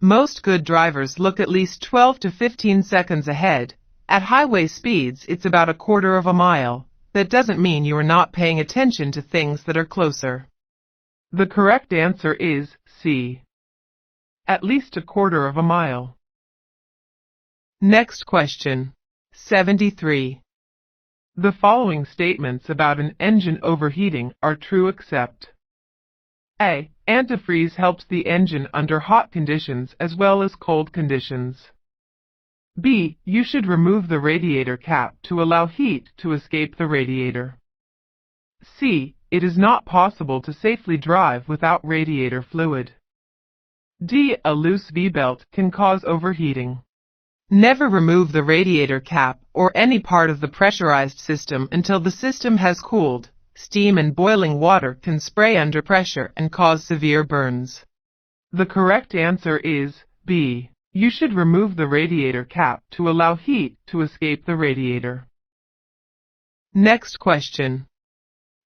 Most good drivers look at least 12 to 15 seconds ahead. At highway speeds, it's about a quarter of a mile. That doesn't mean you are not paying attention to things that are closer. The correct answer is C. At least a quarter of a mile. Next question. 73. The following statements about an engine overheating are true except A. Antifreeze helps the engine under hot conditions as well as cold conditions. B. You should remove the radiator cap to allow heat to escape the radiator. C. It is not possible to safely drive without radiator fluid. D. A loose V-belt can cause overheating. Never remove the radiator cap or any part of the pressurized system until the system has cooled. Steam and boiling water can spray under pressure and cause severe burns. The correct answer is B. You should remove the radiator cap to allow heat to escape the radiator. Next question.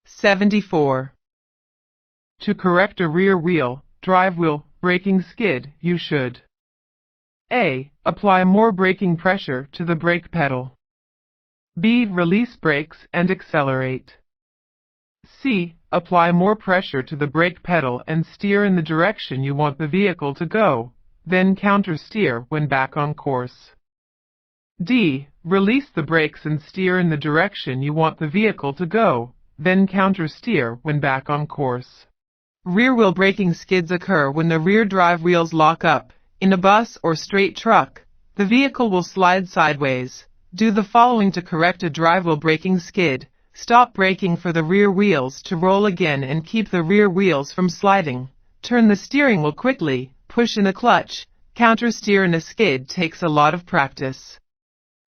74. To correct a rear wheel, drive wheel, braking skid, you should A. Apply more braking pressure to the brake pedal. B. Release brakes and accelerate. C. Apply more pressure to the brake pedal and steer in the direction you want the vehicle to go, then counter-steer when back on course. D. Release the brakes and steer in the direction you want the vehicle to go, then counter-steer when back on course. Rear-wheel braking skids occur when the rear drive wheels lock up. In a bus or straight truck, the vehicle will slide sideways. Do the following to correct a drive-wheel braking skid. Stop braking for the rear wheels to roll again and keep the rear wheels from sliding. Turn the steering wheel quickly. Push in the clutch. Counter-steer in a skid takes a lot of practice.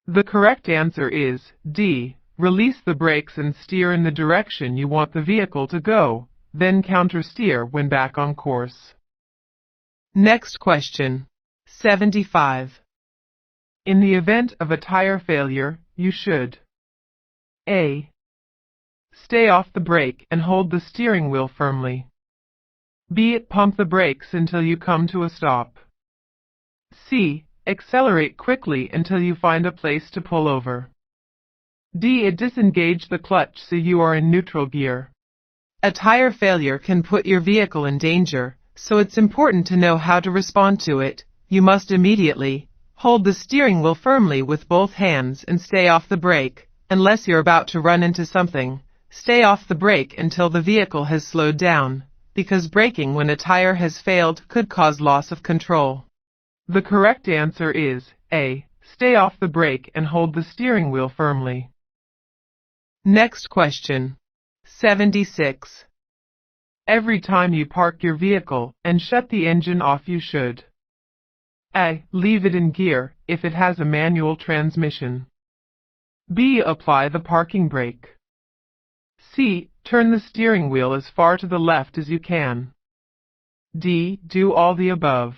The correct answer is D. Release the brakes and steer in the direction you want the vehicle to go, then counter-steer when back on course. Next question. 75. In the event of a tire failure, you should A. Stay off the brake and hold the steering wheel firmly. B. Pump the brakes until you come to a stop. C. Accelerate quickly until you find a place to pull over. D. Disengage the clutch so you are in neutral gear. A tire failure can put your vehicle in danger, so it's important to know how to respond to it. You must immediately hold the steering wheel firmly with both hands and stay off the brake. Unless you're about to run into something, stay off the brake until the vehicle has slowed down, because braking when a tire has failed could cause loss of control. The correct answer is A. Stay off the brake and hold the steering wheel firmly. Next question. 76. Every time you park your vehicle and shut the engine off, you should A. Leave it in gear if it has a manual transmission. B. Apply the parking brake. C. Turn the steering wheel as far to the left as you can. D. Do all the above.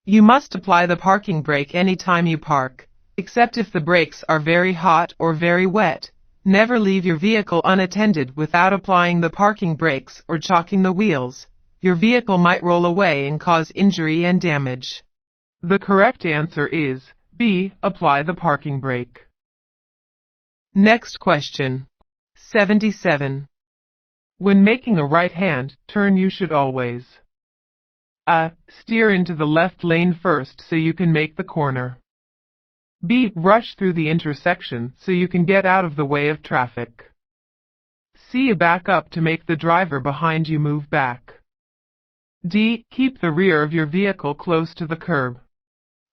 You must apply the parking brake any time you park, except if the brakes are very hot or very wet. Never leave your vehicle unattended without applying the parking brakes or chalking the wheels. Your vehicle might roll away and cause injury and damage. The correct answer is B. Apply the parking brake. Next question. 77. When making a right-hand turn, you should always A. Steer into the left lane first so you can make the corner. B. Rush through the intersection so you can get out of the way of traffic. C. Back up to make the driver behind you move back. D. Keep the rear of your vehicle close to the curb.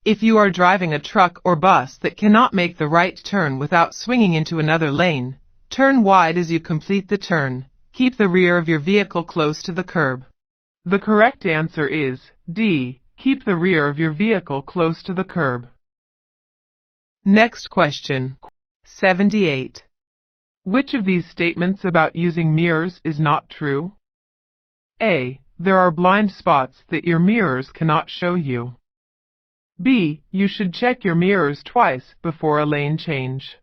If you are driving a truck or bus that cannot make the right turn without swinging into another lane, turn wide as you complete the turn. Keep the rear of your vehicle close to the curb. The correct answer is D. Keep the rear of your vehicle close to the curb. Next question. 78. Which of these statements about using mirrors is not true? A. There are blind spots that your mirrors cannot show you. B. You should check your mirrors twice before a lane change.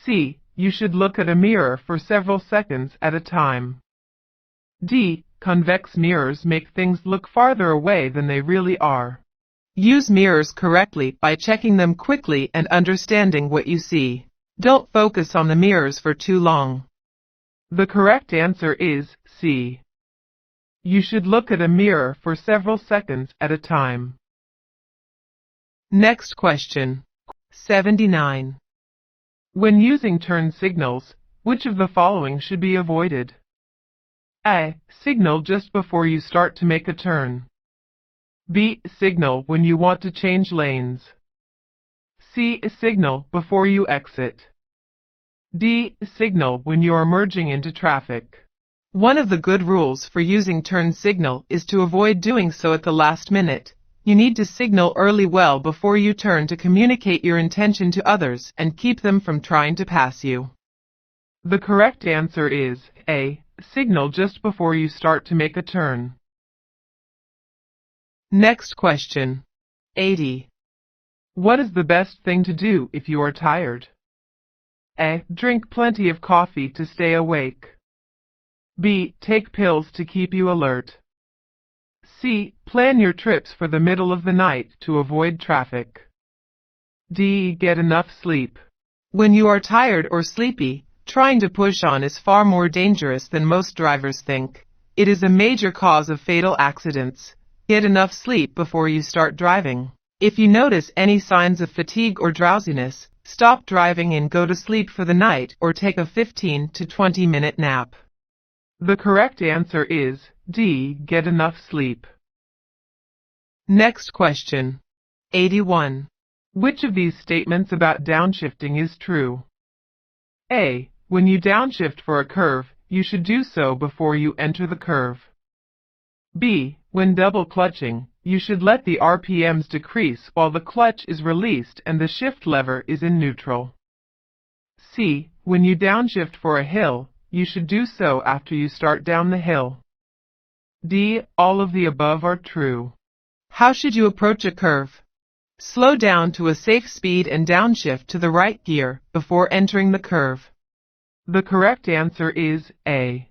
C. You should look at a mirror for several seconds at a time. D. Convex mirrors make things look farther away than they really are. Use mirrors correctly by checking them quickly and understanding what you see. Don't focus on the mirrors for too long. The correct answer is C. You should look at a mirror for several seconds at a time. Next question. 79. When using turn signals, which of the following should be avoided? A. Signal just before you start to make a turn. B. Signal when you want to change lanes. C. Signal before you exit. D. Signal when you are merging into traffic. One of the good rules for using turn signal is to avoid doing so at the last minute. You need to signal early well before you turn to communicate your intention to others and keep them from trying to pass you. The correct answer is A. Signal just before you start to make a turn. Next question. 80. What is the best thing to do if you are tired? A. Drink plenty of coffee to stay awake. B. Take pills to keep you alert. C. Plan your trips for the middle of the night to avoid traffic. D. Get enough sleep. When you are tired or sleepy, trying to push on is far more dangerous than most drivers think. It is a major cause of fatal accidents. Get enough sleep before you start driving. If you notice any signs of fatigue or drowsiness, stop driving and go to sleep for the night or take a 15 to 20-minute nap. The correct answer is D. Get enough sleep. Next question. 81. Which of these statements about downshifting is true? A. When you downshift for a curve, you should do so before you enter the curve. B. When double clutching, you should let the RPMs decrease while the clutch is released and the shift lever is in neutral. C. When you downshift for a hill, you should do so after you start down the hill. D. All of the above are true. How should you approach a curve? Slow down to a safe speed and downshift to the right gear before entering the curve. The correct answer is A.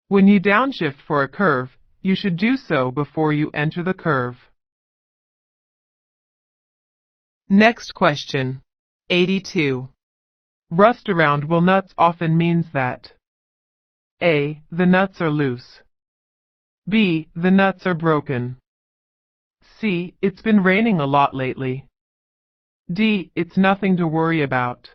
When you downshift for a curve, you should do so before you enter the curve. Next question. 82. Rust around wheel nuts often means that A. The nuts are loose. B. The nuts are broken. C. It's been raining a lot lately. D. It's nothing to worry about.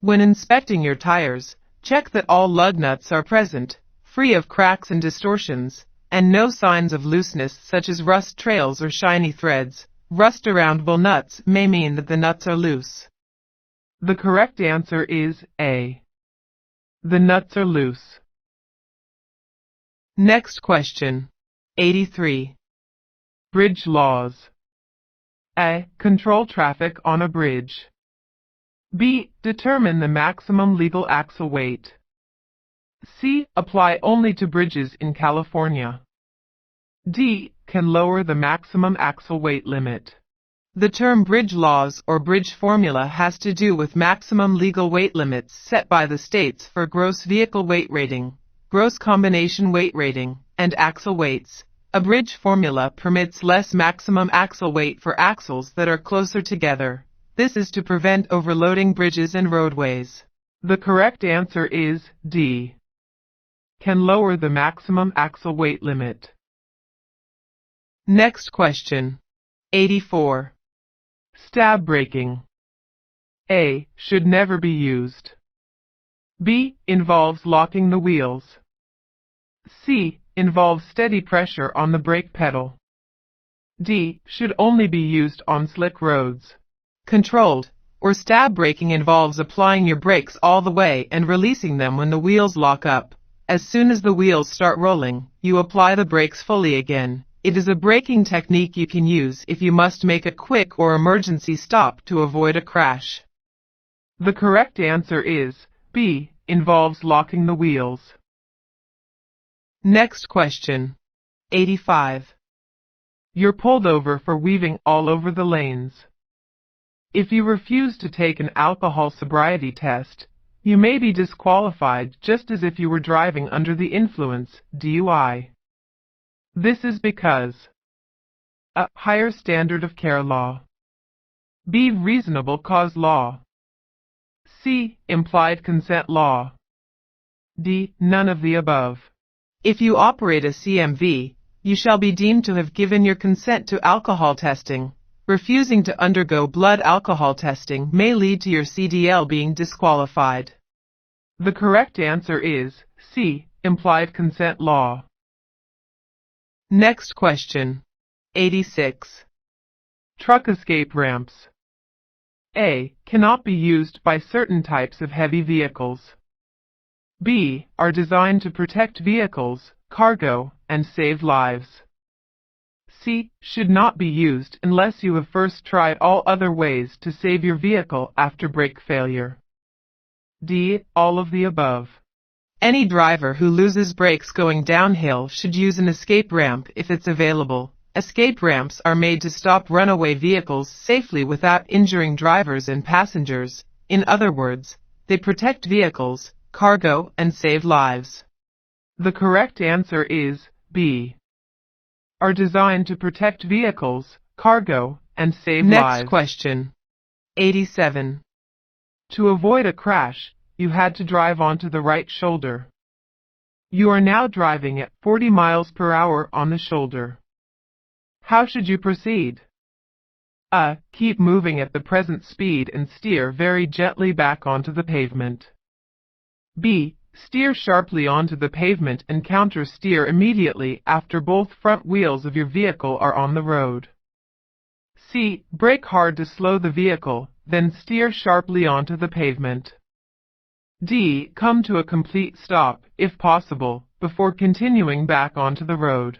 When inspecting your tires, check that all lug nuts are present, free of cracks and distortions, and no signs of looseness such as rust trails or shiny threads. Rust around wheel nuts may mean that the nuts are loose. The correct answer is A. The nuts are loose. Next question. 83. Bridge laws. A. Control traffic on a bridge. B. Determine the maximum legal axle weight. C. Apply only to bridges in California. D. Can lower the maximum axle weight limit. The term bridge laws or bridge formula has to do with maximum legal weight limits set by the states for gross vehicle weight rating, gross combination weight rating, and axle weights. A bridge formula permits less maximum axle weight for axles that are closer together. This is to prevent overloading bridges and roadways. The correct answer is D. Can lower the maximum axle weight limit. Next question. 84. Stab braking. A. Should never be used. B. Involves locking the wheels. C. Involves steady pressure on the brake pedal. D. Should only be used on slick roads. Controlled, or stab braking involves applying your brakes all the way and releasing them when the wheels lock up. As soon as the wheels start rolling, you apply the brakes fully again. It is a braking technique you can use if you must make a quick or emergency stop to avoid a crash. The correct answer is B. Involves locking the wheels. Next question. 85. You're pulled over for weaving all over the lanes. If you refuse to take an alcohol sobriety test, you may be disqualified just as if you were driving under the influence, DUI. This is because A. Higher standard of care law. B. Reasonable cause law. C. Implied consent law. D. None of the above. If you operate a CMV, you shall be deemed to have given your consent to alcohol testing. Refusing to undergo blood alcohol testing may lead to your CDL being disqualified. The correct answer is C. Implied consent law. Next question. 86. Truck escape ramps. A. Cannot be used by certain types of heavy vehicles. B. Are designed to protect vehicles, cargo, and save lives. C. Should not be used unless you have first tried all other ways to save your vehicle after brake failure. D. All of the above. Any driver who loses brakes going downhill should use an escape ramp if it's available. Escape ramps are made to stop runaway vehicles safely without injuring drivers and passengers. In other words, they protect vehicles, cargo, and save lives. The correct answer is B. Are designed to protect vehicles, cargo, and save lives. Next question. 87. To avoid a crash, you had to drive onto the right shoulder. You are now driving at 40 miles per hour on the shoulder. How should you proceed? A. Keep moving at the present speed and steer very gently back onto the pavement. B. Steer sharply onto the pavement and counter-steer immediately after both front wheels of your vehicle are on the road. C. Brake hard to slow the vehicle, then steer sharply onto the pavement. D. Come to a complete stop, if possible, before continuing back onto the road.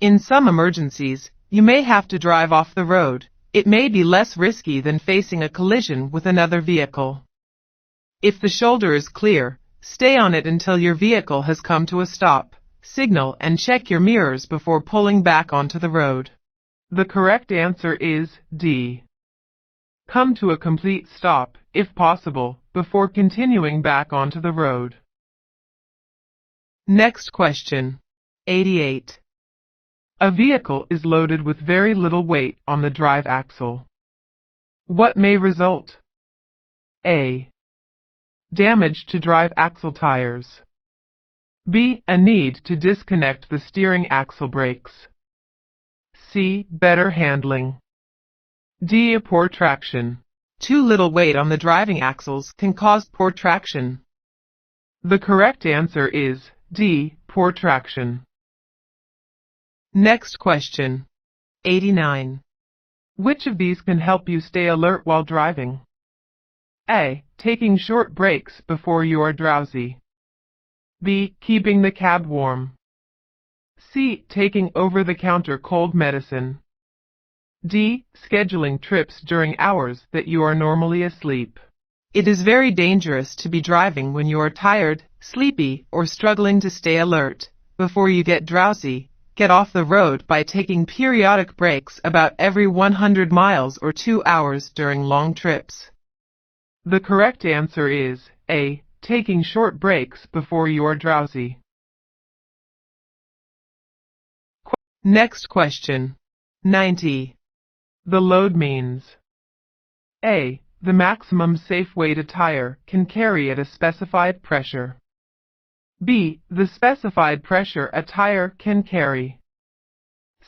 In some emergencies, you may have to drive off the road. It may be less risky than facing a collision with another vehicle. If the shoulder is clear, stay on it until your vehicle has come to a stop. Signal and check your mirrors before pulling back onto the road. The correct answer is D. Come to a complete stop, if possible, before continuing back onto the road. Next question. 88. A vehicle is loaded with very little weight on the drive axle. What may result? A. Damage to drive axle tires. B. A need to disconnect the steering axle brakes. C. Better handling. D. A poor traction. Too little weight on the driving axles can cause poor traction. The correct answer is D. Poor traction. Next question. 89. Which of these can help you stay alert while driving? A. Taking short breaks before you are drowsy. B. Keeping the cab warm. C. Taking over-the-counter cold medicine. D. Scheduling trips during hours that you are normally asleep. It is very dangerous to be driving when you are tired, sleepy, or struggling to stay alert. Before you get drowsy, get off the road by taking periodic breaks about every 100 miles or 2 hours during long trips. The correct answer is A. Taking short breaks before you are drowsy. Next question. 90. The load means A. The maximum safe weight a tire can carry at a specified pressure. B. The specified pressure a tire can carry.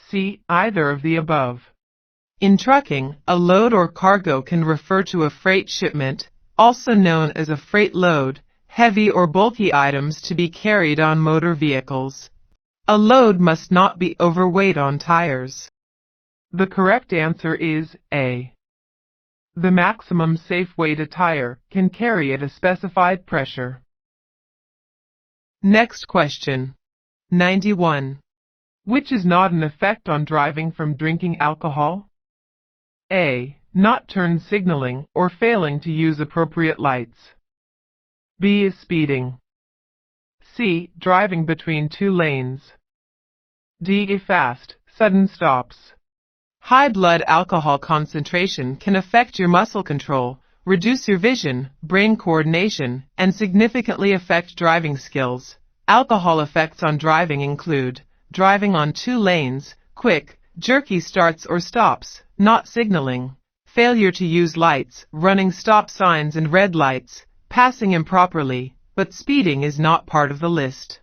C. Either of the above. In trucking, a load or cargo can refer to a freight shipment, also known as a freight load, heavy or bulky items to be carried on motor vehicles. A load must not be overweight on tires. The correct answer is A. The maximum safe weight a tire can carry at a specified pressure. Next question. 91. Which is not an effect on driving from drinking alcohol? A. Not turn signaling or failing to use appropriate lights. B is speeding. C. Driving between two lanes. D. Fast, sudden stops. High blood alcohol concentration can affect your muscle control, reduce your vision, brain coordination, and significantly affect driving skills. Alcohol effects on driving include driving on two lanes, quick, jerky starts or stops, not signaling, failure to use lights, running stop signs and red lights, passing improperly, but speeding is not part of the list.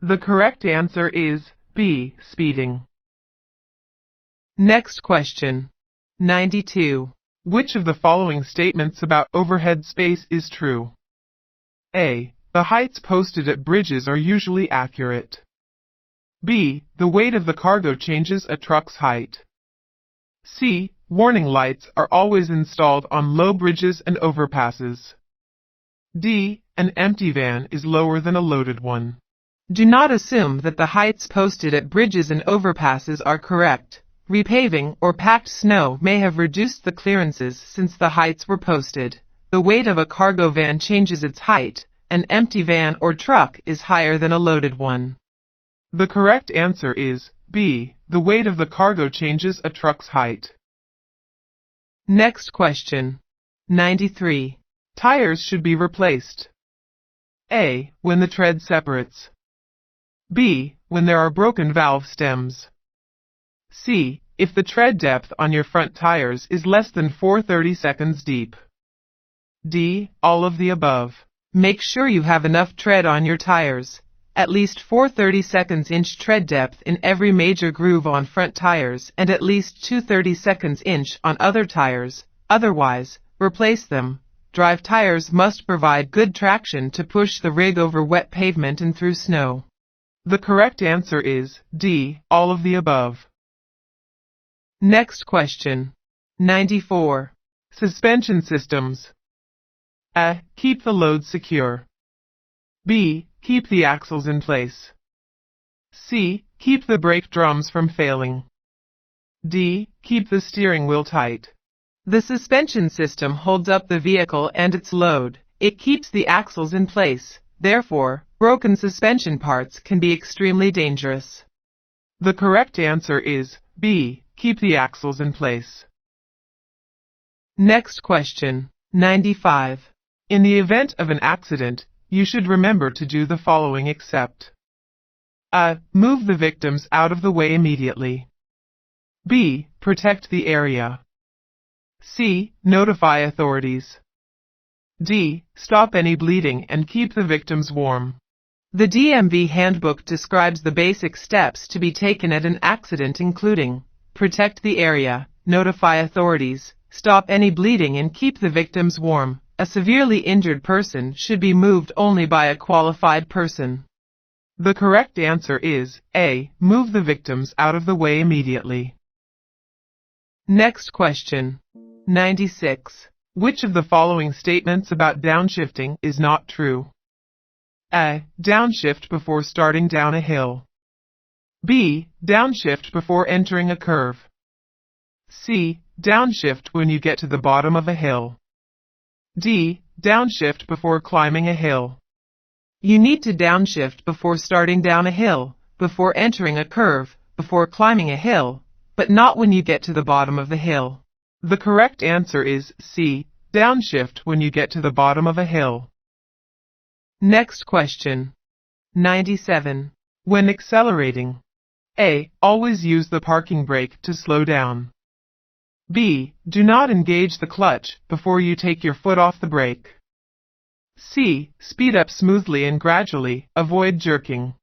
The correct answer is B. Speeding. Next question. 92. Which of the following statements about overhead space is true? A. The heights posted at bridges are usually accurate. B. The weight of the cargo changes a truck's height. C. Warning lights are always installed on low bridges and overpasses. D. An empty van is lower than a loaded one. Do not assume that the heights posted at bridges and overpasses are correct. Repaving or packed snow may have reduced the clearances since the heights were posted. The weight of a cargo van changes its height. An empty van or truck is higher than a loaded one. The correct answer is B. The weight of the cargo changes a truck's height. Next question. 93. Tires should be replaced. A. When the tread separates. B. When there are broken valve stems. C. If the tread depth on your front tires is less than 4/30 seconds deep. D. All of the above. Make sure you have enough tread on your tires. At least 4/30 seconds inch tread depth in every major groove on front tires and at least 2/30 seconds inch on other tires. Otherwise, replace them. Drive tires must provide good traction to push the rig over wet pavement and through snow. The correct answer is D. All of the above. Next question. 94. Suspension systems. A. Keep the load secure. B. Keep the axles in place. C. Keep the brake drums from failing. D. Keep the steering wheel tight. The suspension system holds up the vehicle and its load. It keeps the axles in place. Therefore, broken suspension parts can be extremely dangerous. The correct answer is B. Keep the axles in place. Next question, 95. In the event of an accident, you should remember to do the following except A. Move the victims out of the way immediately. B. Protect the area. C. Notify authorities. D. Stop any bleeding and keep the victims warm. The DMV handbook describes the basic steps to be taken at an accident, including protect the area, notify authorities, stop any bleeding and keep the victims warm. A severely injured person should be moved only by a qualified person. The correct answer is A. Move the victims out of the way immediately. Next question, 96. Which of the following statements about downshifting is not true? A. Downshift before starting down a hill. B. Downshift before entering a curve. C. Downshift when you get to the bottom of a hill. D. Downshift before climbing a hill. You need to downshift before starting down a hill, before entering a curve, before climbing a hill, but not when you get to the bottom of the hill. The correct answer is C. Downshift when you get to the bottom of a hill. Next question, 97. When accelerating, A. Always use the parking brake to slow down. B. Do not engage the clutch before you take your foot off the brake. C. Speed up smoothly and gradually, avoid jerking.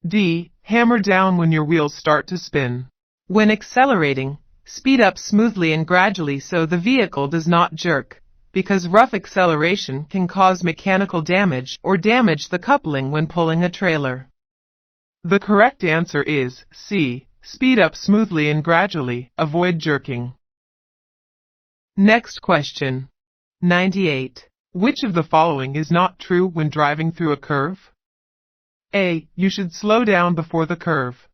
D. Hammer down when your wheels start to spin. When accelerating, speed up smoothly and gradually so the vehicle does not jerk, because rough acceleration can cause mechanical damage or damage the coupling when pulling a trailer. The correct answer is C. Speed up smoothly and gradually, avoid jerking. Next question, 98. Which of the following is not true when driving through a curve? A. You should slow down before the curve.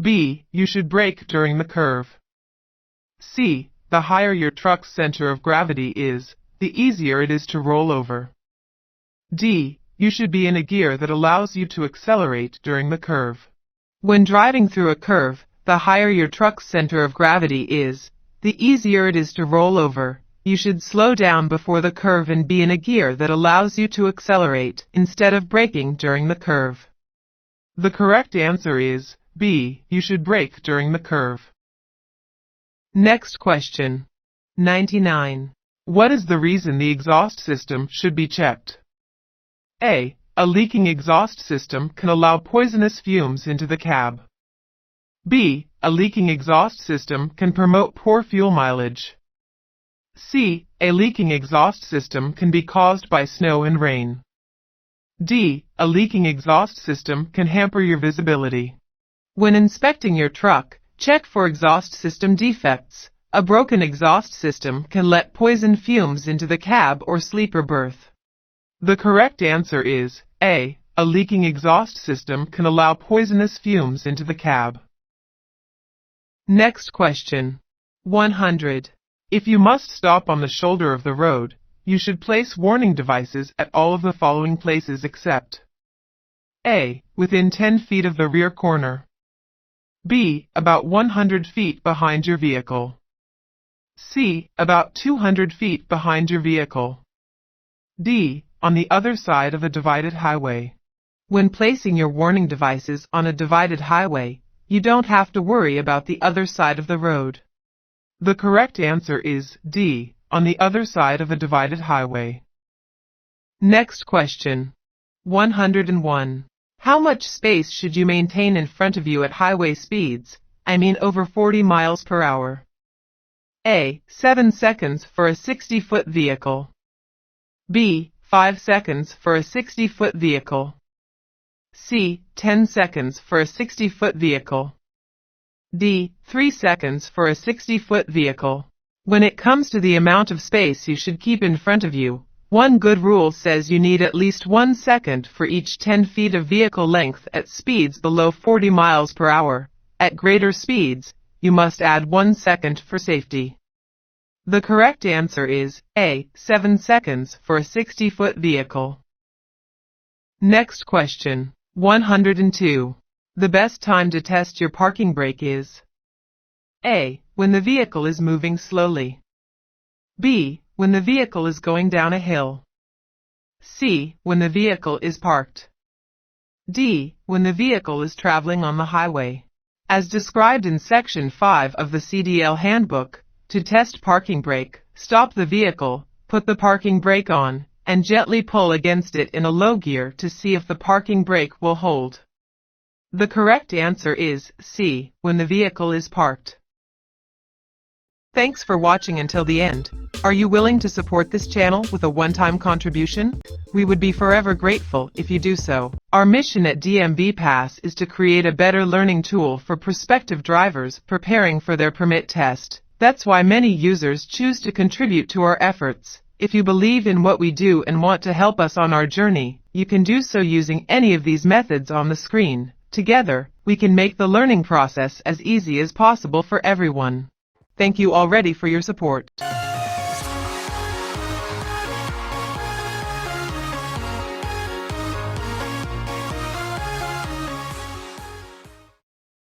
B. You should brake during the curve. C. The higher your truck's center of gravity is, the easier it is to roll over. D. You should be in a gear that allows you to accelerate during the curve. When driving through a curve, the higher your truck's center of gravity is, the easier it is to roll over. You should slow down before the curve and be in a gear that allows you to accelerate instead of braking during the curve. The correct answer is B. You should brake during the curve. Next question, 99. What is the reason the exhaust system should be checked? A. A leaking exhaust system can allow poisonous fumes into the cab. B. A leaking exhaust system can promote poor fuel mileage. C. A leaking exhaust system can be caused by snow and rain. D. A leaking exhaust system can hamper your visibility. When inspecting your truck, check for exhaust system defects. A broken exhaust system can let poison fumes into the cab or sleeper berth. The correct answer is A. A leaking exhaust system can allow poisonous fumes into the cab. Next question, 100. If you must stop on the shoulder of the road, you should place warning devices at all of the following places except A. Within 10 feet of the rear corner. B. About 100 feet behind your vehicle. C. About 200 feet behind your vehicle. D. On the other side of a divided highway. When placing your warning devices on a divided highway, you don't have to worry about the other side of the road. The correct answer is D. On the other side of a divided highway. Next question, 101. How much space should you maintain in front of you at highway speeds, over 40 miles per hour? A. 7 seconds for a 60-foot vehicle. B. 5 seconds for a 60-foot vehicle. C. 10 seconds for a 60-foot vehicle. D. 3 seconds for a 60-foot vehicle. When it comes to the amount of space you should keep in front of you, one good rule says you need at least 1 second for each 10 feet of vehicle length at speeds below 40 miles per hour. At greater speeds, you must add 1 second for safety. The correct answer is A. 7 seconds for a 60-foot vehicle. Next question, 102. The best time to test your parking brake is A. When the vehicle is moving slowly. B. When the vehicle is going down a hill. C. When the vehicle is parked. D. When the vehicle is traveling on the highway. As described in Section 5 of the CDL Handbook, to test parking brake, stop the vehicle, put the parking brake on, and gently pull against it in a low gear to see if the parking brake will hold. The correct answer is C. When the vehicle is parked. Thanks for watching until the end. Are you willing to support this channel with a one-time contribution? We would be forever grateful if you do so. Our mission at DMV Pass is to create a better learning tool for prospective drivers preparing for their permit test. That's why many users choose to contribute to our efforts. If you believe in what we do and want to help us on our journey, you can do so using any of these methods on the screen. Together, we can make the learning process as easy as possible for everyone. Thank you already for your support.